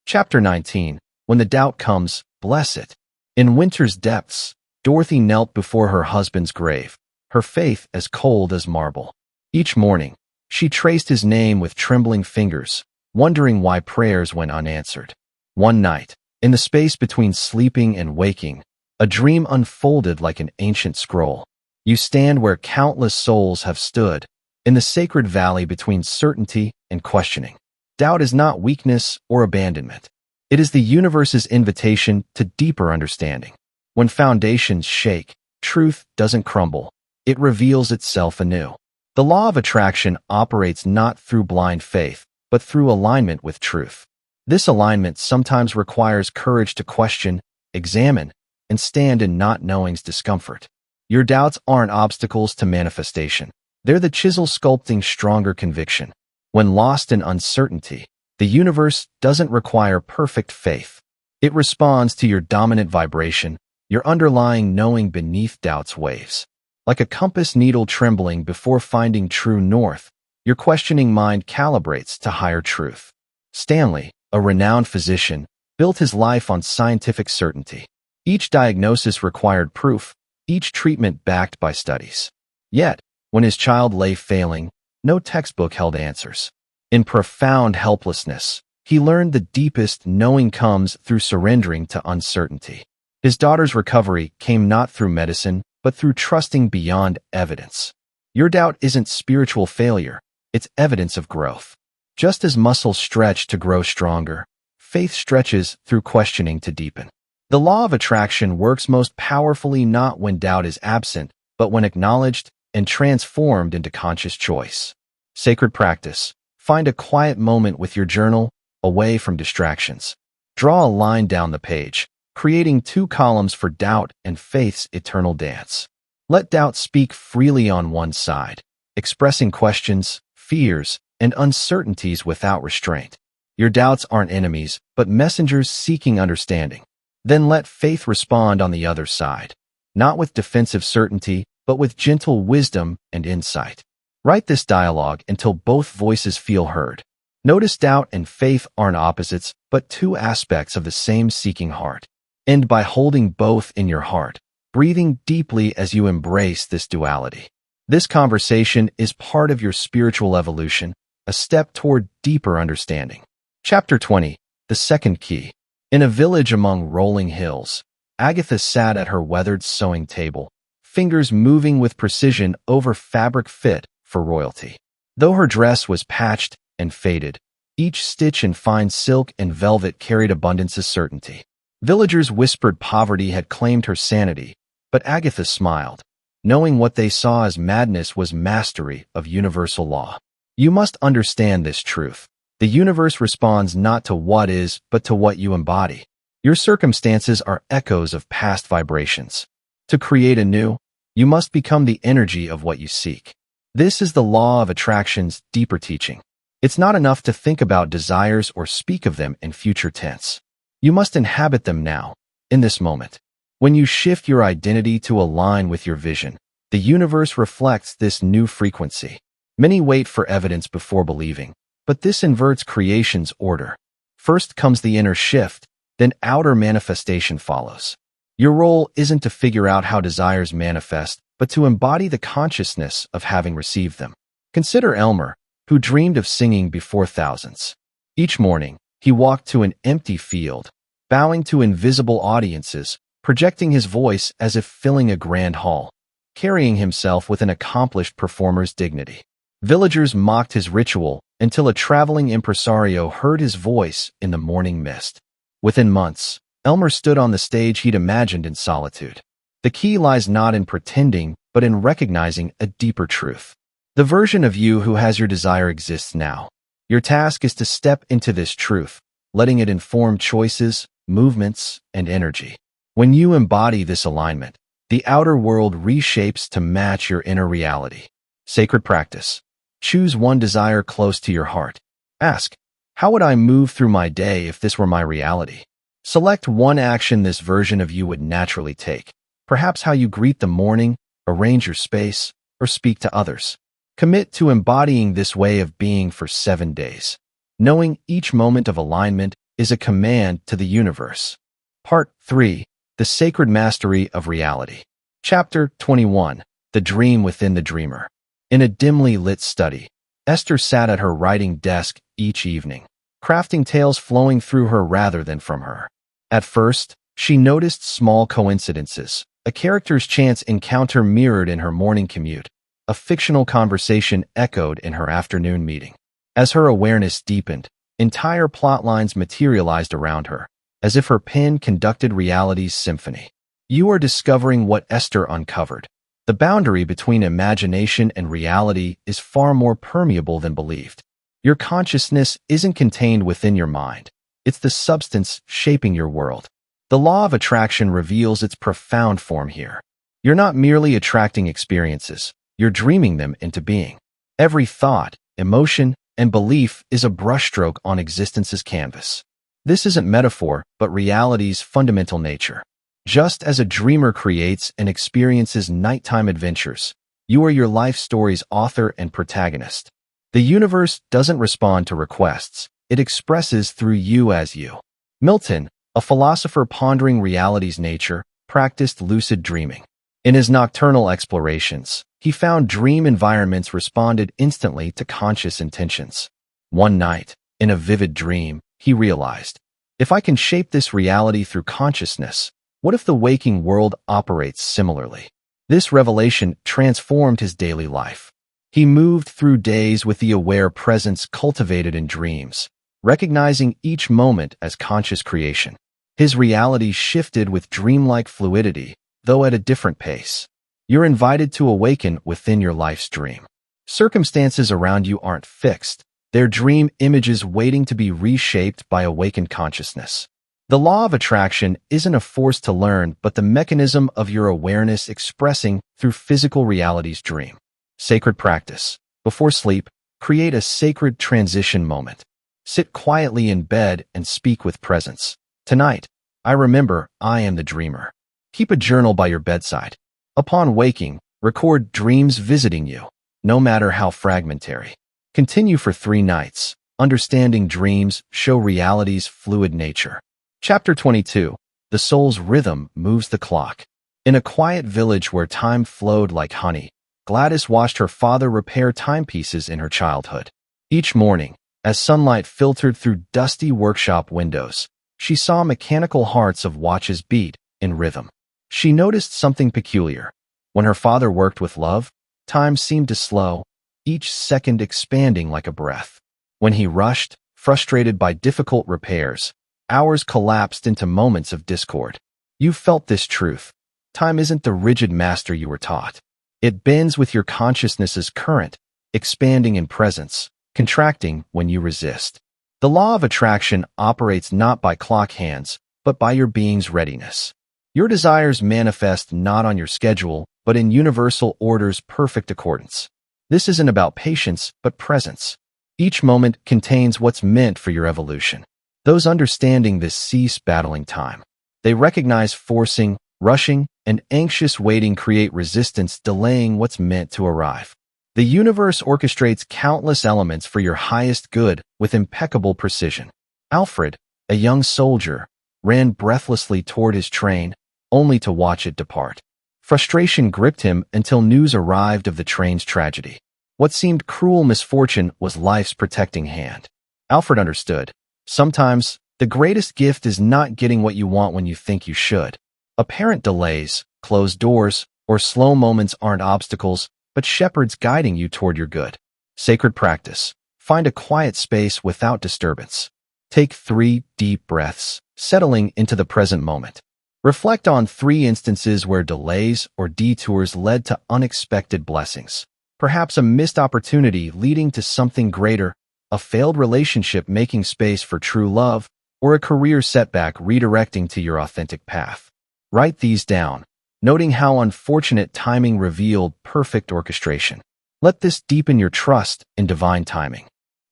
Chapter 19. When the doubt comes, bless it. In winter's depths, Dorothy knelt before her husband's grave, her faith as cold as marble. Each morning, She traced his name with trembling fingers, wondering why prayers went unanswered. One night, in the space between sleeping and waking, a dream unfolded like an ancient scroll. You stand where countless souls have stood, in the sacred valley between certainty and questioning. Doubt is not weakness or abandonment. It is the universe's invitation to deeper understanding. When foundations shake, truth doesn't crumble. It reveals itself anew. The law of attraction operates not through blind faith, but through alignment with truth. This alignment sometimes requires courage to question, examine, and stand in not knowing's discomfort. Your doubts aren't obstacles to manifestation. They're the chisel sculpting stronger conviction. When lost in uncertainty, the universe doesn't require perfect faith. It responds to your dominant vibration, your underlying knowing beneath doubt's waves. Like a compass needle trembling before finding true north, your questioning mind calibrates to higher truth. Stanley, a renowned physician, built his life on scientific certainty. Each diagnosis required proof, each treatment backed by studies. Yet, when his child lay failing, no textbook held answers. In profound helplessness, he learned the deepest knowing comes through surrendering to uncertainty. His daughter's recovery came not through medicine, but through trusting beyond evidence. Your doubt isn't spiritual failure, it's evidence of growth. Just as muscles stretch to grow stronger, faith stretches through questioning to deepen. The law of attraction works most powerfully not when doubt is absent, but when acknowledged and transformed into conscious choice. Sacred practice. Find a quiet moment with your journal, away from distractions. Draw a line down the page, creating 2 columns for doubt and faith's eternal dance. Let doubt speak freely on one side, expressing questions, fears, and uncertainties without restraint. Your doubts aren't enemies, but messengers seeking understanding. Then let faith respond on the other side, not with defensive certainty, but with gentle wisdom and insight. Write this dialogue until both voices feel heard. Notice doubt and faith aren't opposites, but 2 aspects of the same seeking heart. End by holding both in your heart, breathing deeply as you embrace this duality. This conversation is part of your spiritual evolution, a step toward deeper understanding. Chapter 20, The Second Key. In a village among rolling hills, Agatha sat at her weathered sewing table, fingers moving with precision over fabric fit for royalty. Though her dress was patched and faded, each stitch in fine silk and velvet carried abundance's certainty. Villagers whispered poverty had claimed her sanity, but Agatha smiled, knowing what they saw as madness was mastery of universal law. You must understand this truth. The universe responds not to what is, but to what you embody. Your circumstances are echoes of past vibrations. To create anew, you must become the energy of what you seek. This is the law of attraction's deeper teaching. It's not enough to think about desires or speak of them in future tense. You must inhabit them now, in this moment. When you shift your identity to align with your vision, the universe reflects this new frequency. Many wait for evidence before believing, but this inverts creation's order. First comes the inner shift, then outer manifestation follows. Your role isn't to figure out how desires manifest, but to embody the consciousness of having received them. Consider Elmer, who dreamed of singing before thousands. Each morning, he walked to an empty field, bowing to invisible audiences, projecting his voice as if filling a grand hall, carrying himself with an accomplished performer's dignity. Villagers mocked his ritual until a traveling impresario heard his voice in the morning mist. Within months, Elmer stood on the stage he'd imagined in solitude. The key lies not in pretending, but in recognizing a deeper truth. The version of you who has your desire exists now. Your task is to step into this truth, letting it inform choices, movements, and energy. When you embody this alignment, the outer world reshapes to match your inner reality. Sacred practice. Choose one desire close to your heart. Ask, how would I move through my day if this were my reality? Select one action this version of you would naturally take. Perhaps how you greet the morning, arrange your space, or speak to others. Commit to embodying this way of being for 7 days. Knowing each moment of alignment is a command to the universe. Part 3. The Sacred Mastery of Reality. Chapter 21. The Dream Within the Dreamer. In a dimly lit study, Esther sat at her writing desk each evening, crafting tales flowing through her rather than from her. At first, she noticed small coincidences, a character's chance encounter mirrored in her morning commute, a fictional conversation echoed in her afternoon meeting. As her awareness deepened, entire plot lines materialized around her, as if her pen conducted reality's symphony. You are discovering what Esther uncovered. The boundary between imagination and reality is far more permeable than believed. Your consciousness isn't contained within your mind. It's the substance shaping your world. The law of attraction reveals its profound form here. You're not merely attracting experiences, you're dreaming them into being. Every thought, emotion, and belief is a brushstroke on existence's canvas. This isn't metaphor, but reality's fundamental nature. Just as a dreamer creates and experiences nighttime adventures, you are your life story's author and protagonist. The universe doesn't respond to requests, it expresses through you as you. Milton, a philosopher pondering reality's nature, practiced lucid dreaming. In his nocturnal explorations, he found dream environments responded instantly to conscious intentions. One night, in a vivid dream, he realized, if I can shape this reality through consciousness, what if the waking world operates similarly? This revelation transformed his daily life. He moved through days with the aware presence cultivated in dreams, recognizing each moment as conscious creation. His reality shifted with dreamlike fluidity, though at a different pace. You're invited to awaken within your life's dream. Circumstances around you aren't fixed. They're dream images waiting to be reshaped by awakened consciousness. The law of attraction isn't a force to learn, but the mechanism of your awareness expressing through physical reality's dream. Sacred practice. Before sleep, create a sacred transition moment. Sit quietly in bed and speak with presence. Tonight, I remember I am the dreamer. Keep a journal by your bedside. Upon waking, record dreams visiting you, no matter how fragmentary. Continue for 3 nights. Understanding dreams show reality's fluid nature. Chapter 22. The soul's rhythm moves the clock. In a quiet village where time flowed like honey, Gladys watched her father repair timepieces in her childhood. Each morning, as sunlight filtered through dusty workshop windows, she saw mechanical hearts of watches beat in rhythm. She noticed something peculiar. When her father worked with love, time seemed to slow, each second expanding like a breath. When he rushed, frustrated by difficult repairs, hours collapsed into moments of discord. You felt this truth. Time isn't the rigid master you were taught. It bends with your consciousness's current, expanding in presence, contracting when you resist. The law of attraction operates not by clock hands, but by your being's readiness. Your desires manifest not on your schedule, but in universal order's perfect accordance. This isn't about patience, but presence. Each moment contains what's meant for your evolution. Those understanding this cease battling time. They recognize forcing, rushing, and anxious waiting create resistance, delaying what's meant to arrive. The universe orchestrates countless elements for your highest good with impeccable precision. Alfred, a young soldier, ran breathlessly toward his train, only to watch it depart. Frustration gripped him until news arrived of the train's tragedy. What seemed cruel misfortune was life's protecting hand. Alfred understood. Sometimes, the greatest gift is not getting what you want when you think you should. Apparent delays, closed doors, or slow moments aren't obstacles, but shepherds guiding you toward your good. Sacred practice. Find a quiet space without disturbance. Take 3 deep breaths, settling into the present moment. Reflect on 3 instances where delays or detours led to unexpected blessings. Perhaps a missed opportunity leading to something greater, a failed relationship making space for true love, or a career setback redirecting to your authentic path. Write these down, noting how unfortunate timing revealed perfect orchestration. Let this deepen your trust in divine timing.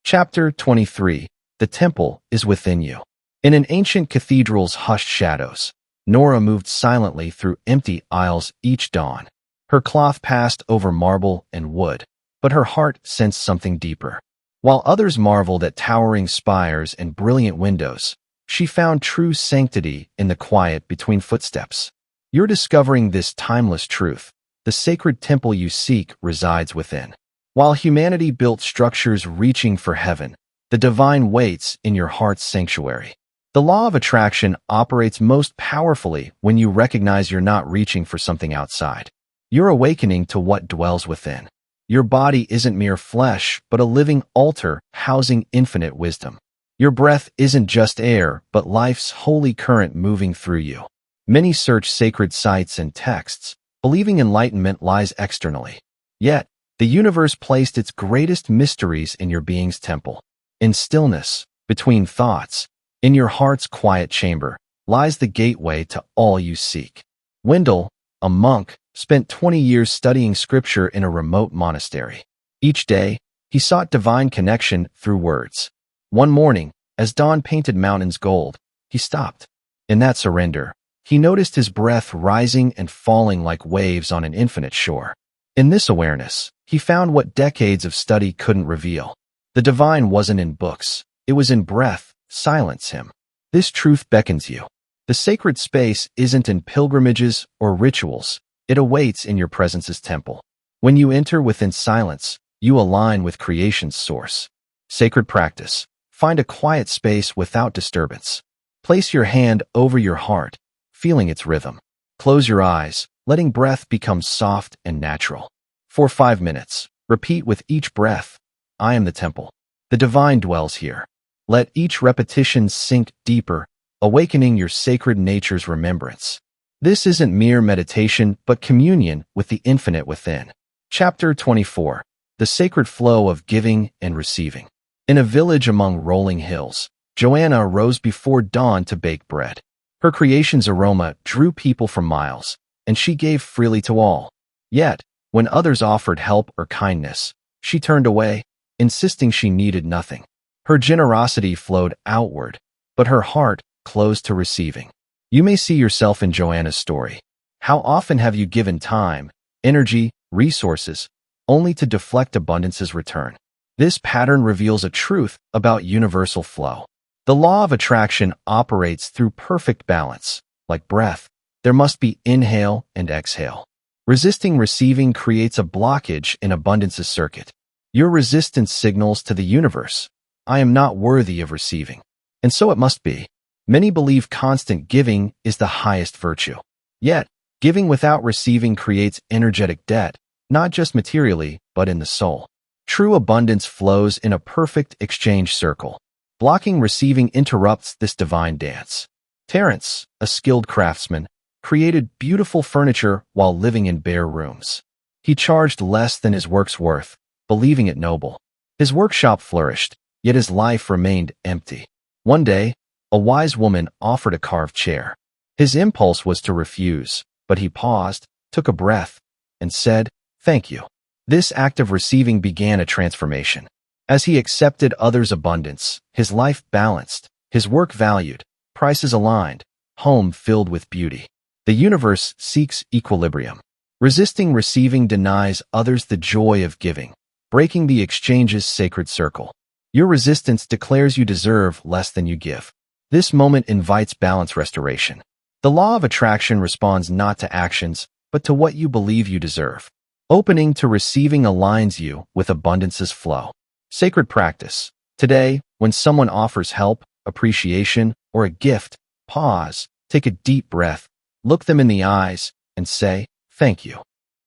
Chapter 23. The temple is within you. In an ancient cathedral's hushed shadows, Nora moved silently through empty aisles each dawn. Her cloth passed over marble and wood, but her heart sensed something deeper. While others marveled at towering spires and brilliant windows, she found true sanctity in the quiet between footsteps. You're discovering this timeless truth. The sacred temple you seek resides within. While humanity built structures reaching for heaven, the divine waits in your heart's sanctuary. The law of attraction operates most powerfully when you recognize you're not reaching for something outside. You're awakening to what dwells within. Your body isn't mere flesh, but a living altar housing infinite wisdom. Your breath isn't just air, but life's holy current moving through you. Many search sacred sites and texts, believing enlightenment lies externally. Yet, the universe placed its greatest mysteries in your being's temple. In stillness, between thoughts, in your heart's quiet chamber, lies the gateway to all you seek. Wendell, a monk, spent 20 years studying scripture in a remote monastery. Each day, he sought divine connection through words. One morning, as dawn painted mountains gold, he stopped. In that surrender, he noticed his breath rising and falling like waves on an infinite shore. In this awareness, he found what decades of study couldn't reveal. The divine wasn't in books, it was in breath. Silence him. This truth beckons you. The sacred space isn't in pilgrimages or rituals, it awaits in your presence's temple. When you enter within silence, you align with creation's source. Sacred practice. Find a quiet space without disturbance. Place your hand over your heart, feeling its rhythm. Close your eyes, letting breath become soft and natural. For 5 minutes, repeat with each breath, I am the temple. The divine dwells here. Let each repetition sink deeper, awakening your sacred nature's remembrance. This isn't mere meditation, but communion with the infinite within. Chapter 24. The Sacred Flow of Giving and Receiving. In a village among rolling hills, Joanna rose before dawn to bake bread. Her creation's aroma drew people from miles, and she gave freely to all. Yet, when others offered help or kindness, she turned away, insisting she needed nothing. Her generosity flowed outward, but her heart closed to receiving. You may see yourself in Joanna's story. How often have you given time, energy, resources, only to deflect abundance's return? This pattern reveals a truth about universal flow. The law of attraction operates through perfect balance. Like breath, there must be inhale and exhale. Resisting receiving creates a blockage in abundance's circuit. Your resistance signals to the universe, I am not worthy of receiving. And so it must be. Many believe constant giving is the highest virtue. Yet, giving without receiving creates energetic debt, not just materially, but in the soul. True abundance flows in a perfect exchange circle. Blocking receiving interrupts this divine dance. Terence, a skilled craftsman, created beautiful furniture while living in bare rooms. He charged less than his work's worth, believing it noble. His workshop flourished, yet his life remained empty. One day, a wise woman offered a carved chair. His impulse was to refuse, but he paused, took a breath, and said, "Thank you." This act of receiving began a transformation. As he accepted others' abundance, his life balanced, his work valued, prices aligned, home filled with beauty. The universe seeks equilibrium. Resisting receiving denies others the joy of giving, breaking the exchange's sacred circle. Your resistance declares you deserve less than you give. This moment invites balance restoration. The law of attraction responds not to actions, but to what you believe you deserve. Opening to receiving aligns you with abundance's flow. Sacred practice. Today, when someone offers help, appreciation, or a gift, pause, take a deep breath, look them in the eyes, and say, "Thank you."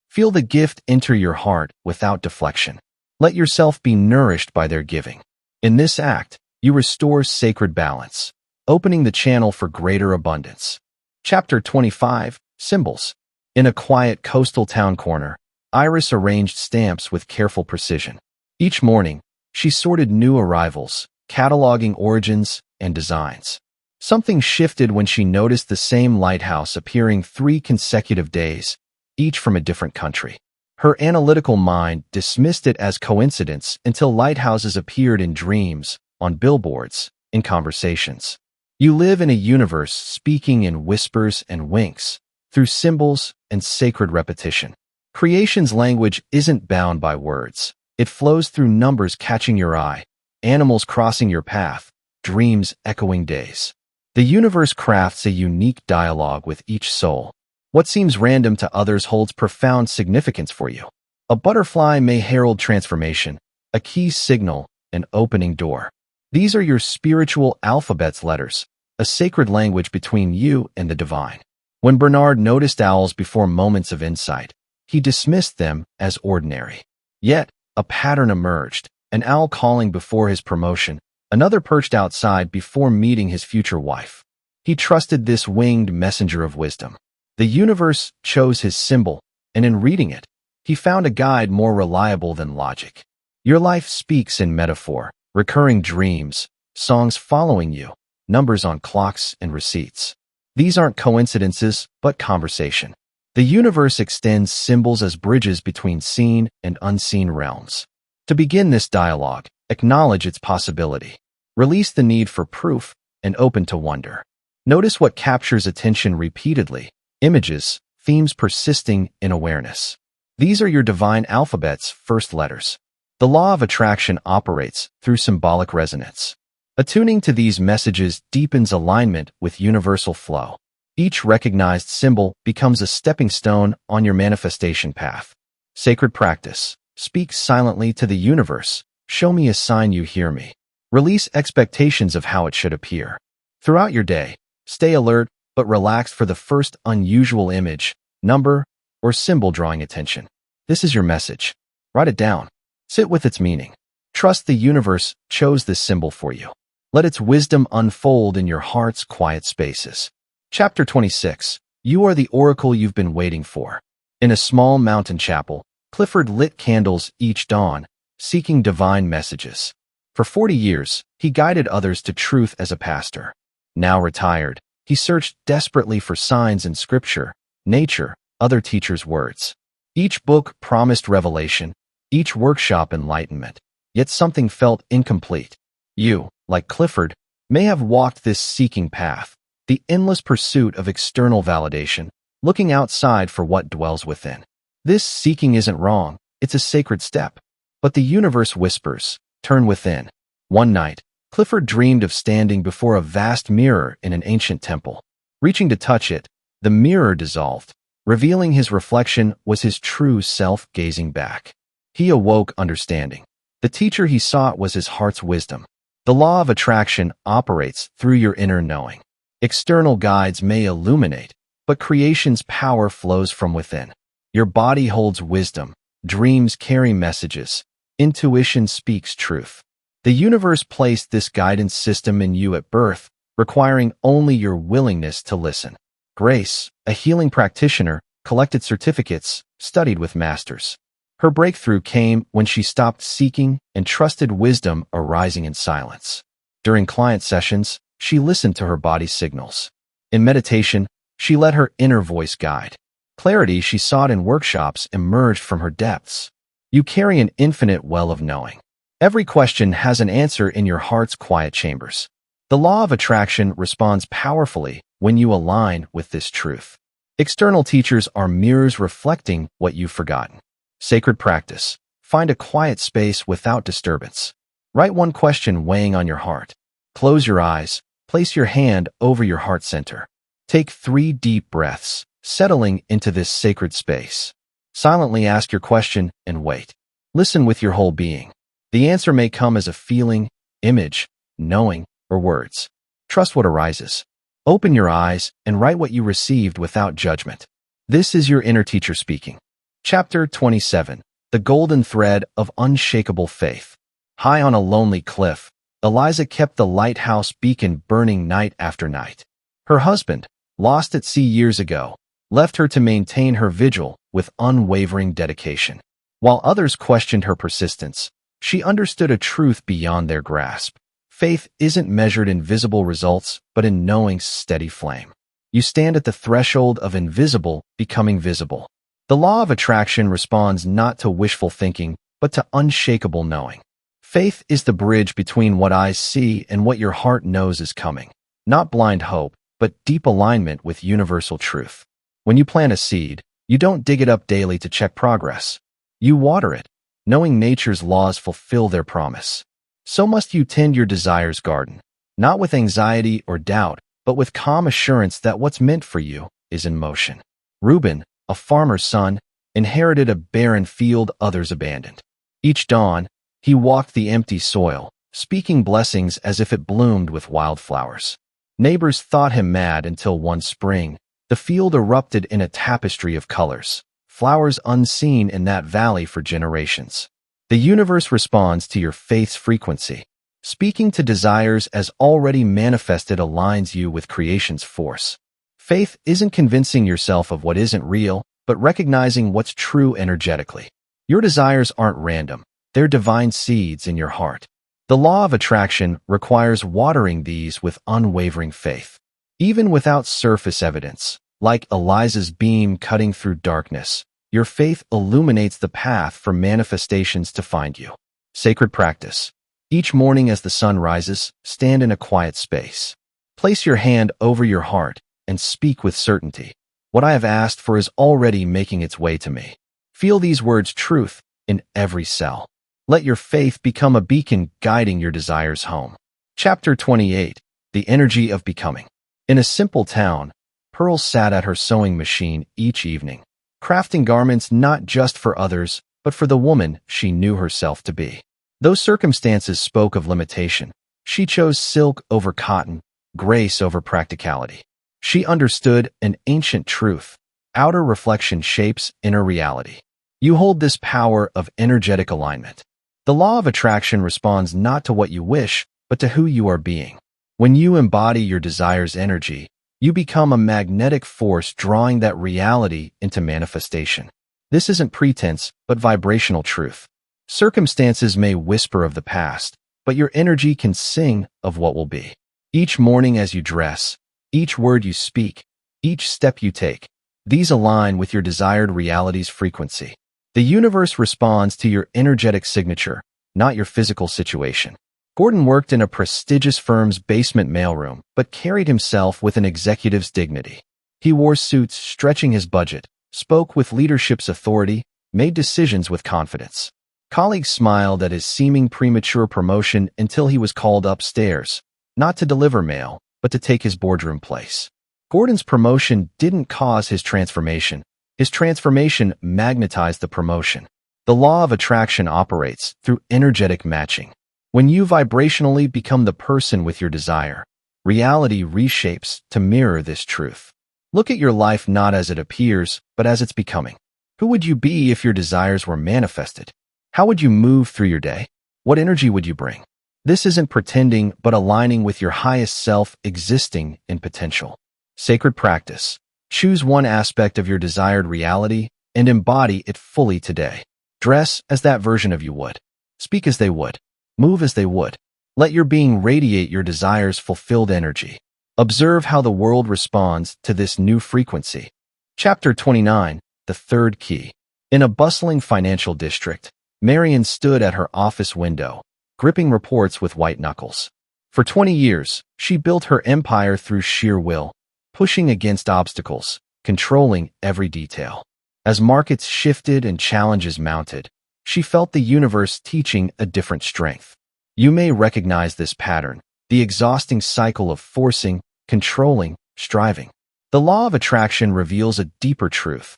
Feel the gift enter your heart without deflection. Let yourself be nourished by their giving. In this act, you restore sacred balance, opening the channel for greater abundance. Chapter 25. Symbols. In a quiet coastal town corner, Iris arranged stamps with careful precision. Each morning, she sorted new arrivals, cataloging origins and designs. Something shifted when she noticed the same lighthouse appearing 3 consecutive days, each from a different country. Her analytical mind dismissed it as coincidence until lighthouses appeared in dreams, on billboards, in conversations. You live in a universe speaking in whispers and winks, through symbols and sacred repetition. Creation's language isn't bound by words. It flows through numbers catching your eye, animals crossing your path, dreams echoing days. The universe crafts a unique dialogue with each soul. What seems random to others holds profound significance for you. A butterfly may herald transformation, a key signal an opening door. These are your spiritual alphabet's letters, a sacred language between you and the divine. When Bernard noticed owls before moments of insight, he dismissed them as ordinary. Yet, a pattern emerged, an owl calling before his promotion, another perched outside before meeting his future wife. He trusted this winged messenger of wisdom. The universe chose his symbol, and in reading it, he found a guide more reliable than logic. Your life speaks in metaphor, recurring dreams, songs following you, numbers on clocks and receipts. These aren't coincidences, but conversation. The universe extends symbols as bridges between seen and unseen realms. To begin this dialogue, acknowledge its possibility. Release the need for proof and open to wonder. Notice what captures attention repeatedly: images, themes persisting in awareness. These are your divine alphabet's first letters. The law of attraction operates through symbolic resonance. Attuning to these messages deepens alignment with universal flow. Each recognized symbol becomes a stepping stone on your manifestation path. Sacred practice. Speak silently to the universe. Show me a sign you hear me. Release expectations of how it should appear. Throughout your day, stay alert but relaxed for the first unusual image, number, or symbol drawing attention. This is your message. Write it down. Sit with its meaning. Trust the universe chose this symbol for you. Let its wisdom unfold in your heart's quiet spaces. Chapter 26. You are the oracle you've been waiting for. In a small mountain chapel, Clifford lit candles each dawn, seeking divine messages. For 40 years, he guided others to truth as a pastor. Now retired, he searched desperately for signs in scripture, nature, other teachers' words. Each book promised revelation, each workshop enlightenment, yet something felt incomplete. You, like Clifford, may have walked this seeking path, the endless pursuit of external validation, looking outside for what dwells within. This seeking isn't wrong, it's a sacred step. But the universe whispers, turn within. One night, Clifford dreamed of standing before a vast mirror in an ancient temple. Reaching to touch it, the mirror dissolved, revealing his reflection was his true self gazing back. He awoke understanding. The teacher he sought was his heart's wisdom. The law of attraction operates through your inner knowing. External guides may illuminate, but creation's power flows from within. Your body holds wisdom, dreams carry messages, intuition speaks truth. The universe placed this guidance system in you at birth, requiring only your willingness to listen. Grace, a healing practitioner, collected certificates, studied with masters. Her breakthrough came when she stopped seeking and trusted wisdom arising in silence. During client sessions, she listened to her body's signals. In meditation, she let her inner voice guide. Clarity she sought in workshops emerged from her depths. You carry an infinite well of knowing. Every question has an answer in your heart's quiet chambers. The law of attraction responds powerfully when you align with this truth. External teachers are mirrors reflecting what you've forgotten. Sacred practice. Find a quiet space without disturbance. Write one question weighing on your heart. Close your eyes. Place your hand over your heart center. Take 3 deep breaths, settling into this sacred space. Silently ask your question and wait. Listen with your whole being. The answer may come as a feeling, image, knowing, or words. Trust what arises. Open your eyes and write what you received without judgment. This is your inner teacher speaking. Chapter 27. The Golden Thread of Unshakable Faith. High on a lonely cliff, Eliza kept the lighthouse beacon burning night after night. Her husband, lost at sea years ago, left her to maintain her vigil with unwavering dedication. While others questioned her persistence, she understood a truth beyond their grasp. Faith isn't measured in visible results, but in knowing's steady flame. You stand at the threshold of invisible becoming visible. The law of attraction responds not to wishful thinking, but to unshakable knowing. Faith is the bridge between what eyes see and what your heart knows is coming. Not blind hope, but deep alignment with universal truth. When you plant a seed, you don't dig it up daily to check progress. You water it, knowing nature's laws fulfill their promise. So must you tend your desire's garden, not with anxiety or doubt, but with calm assurance that what's meant for you is in motion. Reuben, a farmer's son, inherited a barren field others abandoned. Each dawn, he walked the empty soil, speaking blessings as if it bloomed with wildflowers. Neighbors thought him mad until one spring, the field erupted in a tapestry of colors, flowers unseen in that valley for generations. The universe responds to your faith's frequency. Speaking to desires as already manifested aligns you with creation's force. Faith isn't convincing yourself of what isn't real, but recognizing what's true energetically. Your desires aren't random. They're divine seeds in your heart. The law of attraction requires watering these with unwavering faith. Even without surface evidence, like Eliza's beam cutting through darkness, your faith illuminates the path for manifestations to find you. Sacred practice. Each morning as the sun rises, stand in a quiet space. Place your hand over your heart and speak with certainty. What I have asked for is already making its way to me. Feel these words truth in every cell. Let your faith become a beacon guiding your desires home. Chapter 28. The Energy of Becoming. In a simple town, Pearl sat at her sewing machine each evening, crafting garments not just for others, but for the woman she knew herself to be. Though circumstances spoke of limitation, she chose silk over cotton, grace over practicality. She understood an ancient truth: outer reflection shapes inner reality. You hold this power of energetic alignment. The law of attraction responds not to what you wish, but to who you are being. When you embody your desire's energy, you become a magnetic force drawing that reality into manifestation. This isn't pretense, but vibrational truth. Circumstances may whisper of the past, but your energy can sing of what will be. Each morning as you dress, each word you speak, each step you take, these align with your desired reality's frequency. The universe responds to your energetic signature, not your physical situation. Gordon worked in a prestigious firm's basement mailroom, but carried himself with an executive's dignity. He wore suits stretching his budget, spoke with leadership's authority, made decisions with confidence. Colleagues smiled at his seeming premature promotion until he was called upstairs, not to deliver mail, but to take his boardroom place. Gordon's promotion didn't cause his transformation. His transformation magnetized the promotion. The law of attraction operates through energetic matching. When you vibrationally become the person with your desire, reality reshapes to mirror this truth. Look at your life not as it appears, but as it's becoming. Who would you be if your desires were manifested? How would you move through your day? What energy would you bring? This isn't pretending, but aligning with your highest self existing in potential. Sacred practice. Choose one aspect of your desired reality and embody it fully today. Dress as that version of you would. Speak as they would. Move as they would. Let your being radiate your desire's fulfilled energy. Observe how the world responds to this new frequency. Chapter 29. The Third Key. In a bustling financial district, Marion stood at her office window, gripping reports with white knuckles. For 20 years, she built her empire through sheer will, pushing against obstacles, controlling every detail. As markets shifted and challenges mounted, she felt the universe teaching a different strength. You may recognize this pattern, the exhausting cycle of forcing, controlling, striving. The law of attraction reveals a deeper truth.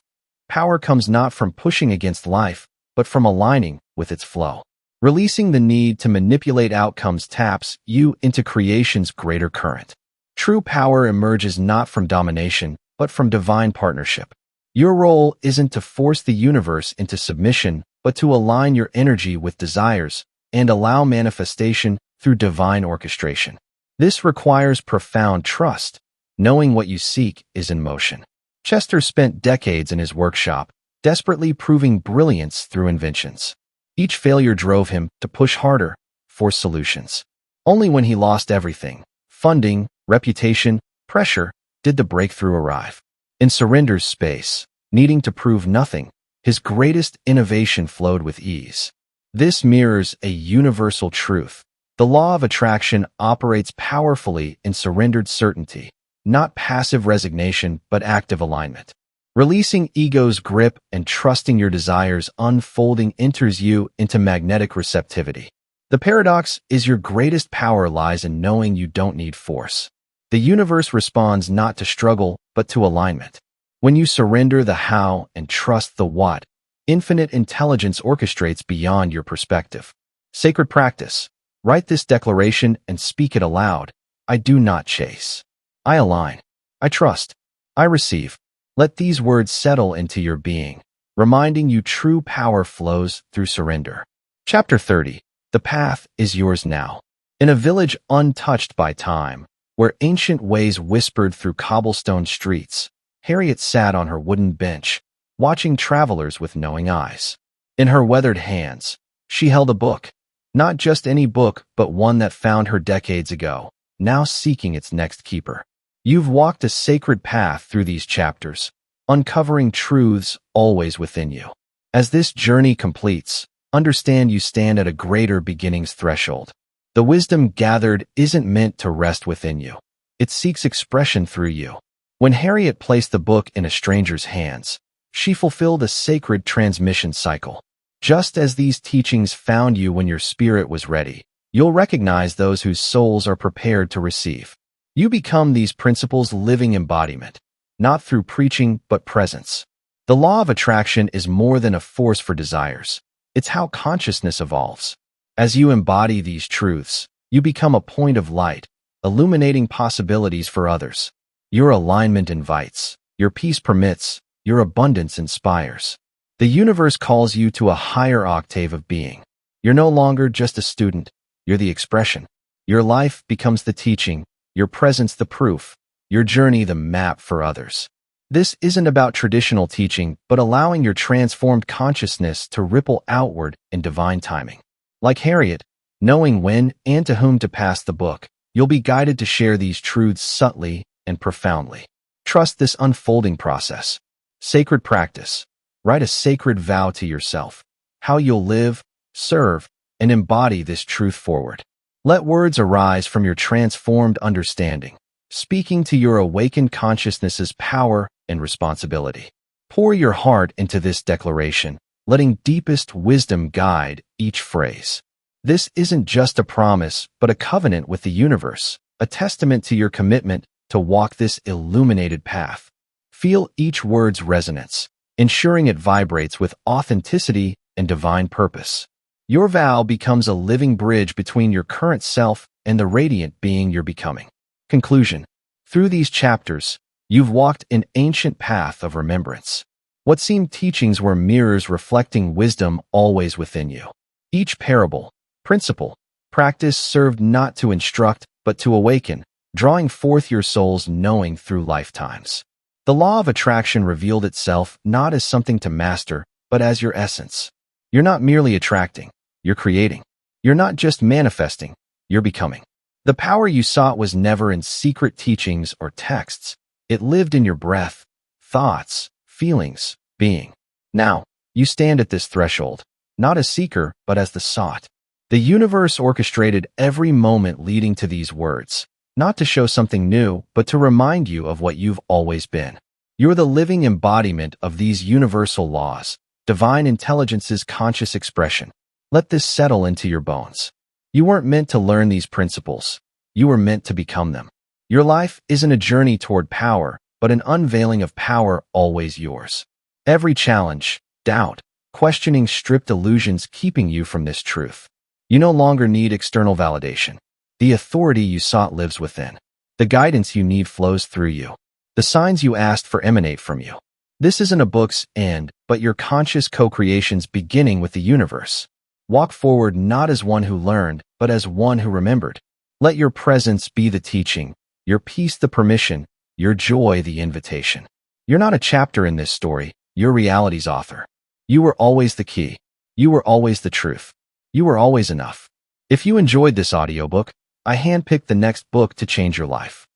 Power comes not from pushing against life, but from aligning with its flow. Releasing the need to manipulate outcomes taps you into creation's greater current. True power emerges not from domination, but from divine partnership. Your role isn't to force the universe into submission, but to align your energy with desires and allow manifestation through divine orchestration. This requires profound trust, knowing what you seek is in motion. Chester spent decades in his workshop, desperately proving brilliance through inventions. Each failure drove him to push harder for solutions. Only when he lost everything, funding, reputation, pressure, did the breakthrough arrive. In Surrender's space, needing to prove nothing, his greatest innovation flowed with ease. This mirrors a universal truth. The law of attraction operates powerfully in surrendered certainty, not passive resignation, but active alignment. Releasing ego's grip and trusting your desires unfolding enters you into magnetic receptivity. The paradox is your greatest power lies in knowing you don't need force. The universe responds not to struggle, but to alignment. When you surrender the how and trust the what, infinite intelligence orchestrates beyond your perspective. Sacred practice. Write this declaration and speak it aloud. I do not chase. I align. I trust. I receive. Let these words settle into your being, reminding you true power flows through surrender. Chapter 30. The path is yours now. In a village untouched by time, where ancient ways whispered through cobblestone streets, Harriet sat on her wooden bench, watching travelers with knowing eyes. In her weathered hands, she held a book. Not just any book, but one that found her decades ago, now seeking its next keeper. You've walked a sacred path through these chapters, uncovering truths always within you. As this journey completes, understand you stand at a greater beginning's threshold. The wisdom gathered isn't meant to rest within you. It seeks expression through you. When Harriet placed the book in a stranger's hands, she fulfilled a sacred transmission cycle. Just as these teachings found you when your spirit was ready, you'll recognize those whose souls are prepared to receive. You become these principles' living embodiment, not through preaching but presence. The law of attraction is more than a force for desires. It's how consciousness evolves. As you embody these truths, you become a point of light, illuminating possibilities for others. Your alignment invites, your peace permits, your abundance inspires. The universe calls you to a higher octave of being. You're no longer just a student, you're the expression. Your life becomes the teaching, your presence the proof, your journey the map for others. This isn't about traditional teaching, but allowing your transformed consciousness to ripple outward in divine timing. Like Harriet, knowing when and to whom to pass the book, you'll be guided to share these truths subtly and profoundly. Trust this unfolding process. Sacred practice. Write a sacred vow to yourself, how you'll live, serve, and embody this truth forward. Let words arise from your transformed understanding, speaking to your awakened consciousness's power and responsibility. Pour your heart into this declaration, letting deepest wisdom guide each phrase. This isn't just a promise, but a covenant with the universe, a testament to your commitment to walk this illuminated path. Feel each word's resonance, ensuring it vibrates with authenticity and divine purpose. Your vow becomes a living bridge between your current self and the radiant being you're becoming. Conclusion. Through these chapters, you've walked an ancient path of remembrance. What seemed teachings were mirrors reflecting wisdom always within you. Each parable, principle, practice served not to instruct, but to awaken, drawing forth your soul's knowing through lifetimes. The law of attraction revealed itself not as something to master, but as your essence. You're not merely attracting, you're creating. You're not just manifesting, you're becoming. The power you sought was never in secret teachings or texts. It lived in your breath, thoughts, feelings, being. Now, you stand at this threshold, not as seeker, but as the sought. The universe orchestrated every moment leading to these words, not to show something new, but to remind you of what you've always been. You're the living embodiment of these universal laws, divine intelligence's conscious expression. Let this settle into your bones. You weren't meant to learn these principles. You were meant to become them. Your life isn't a journey toward power, but an unveiling of power always yours. Every challenge, doubt, questioning stripped illusions keeping you from this truth. You no longer need external validation. The authority you sought lives within. The guidance you need flows through you. The signs you asked for emanate from you. This isn't a book's end, but your conscious co-creations beginning with the universe. Walk forward not as one who learned, but as one who remembered. Let your presence be the teaching, your peace the permission, your joy the invitation. You're not a chapter in this story, you're reality's author. You were always the key. You were always the truth. You were always enough. If you enjoyed this audiobook, I handpicked the next book to change your life.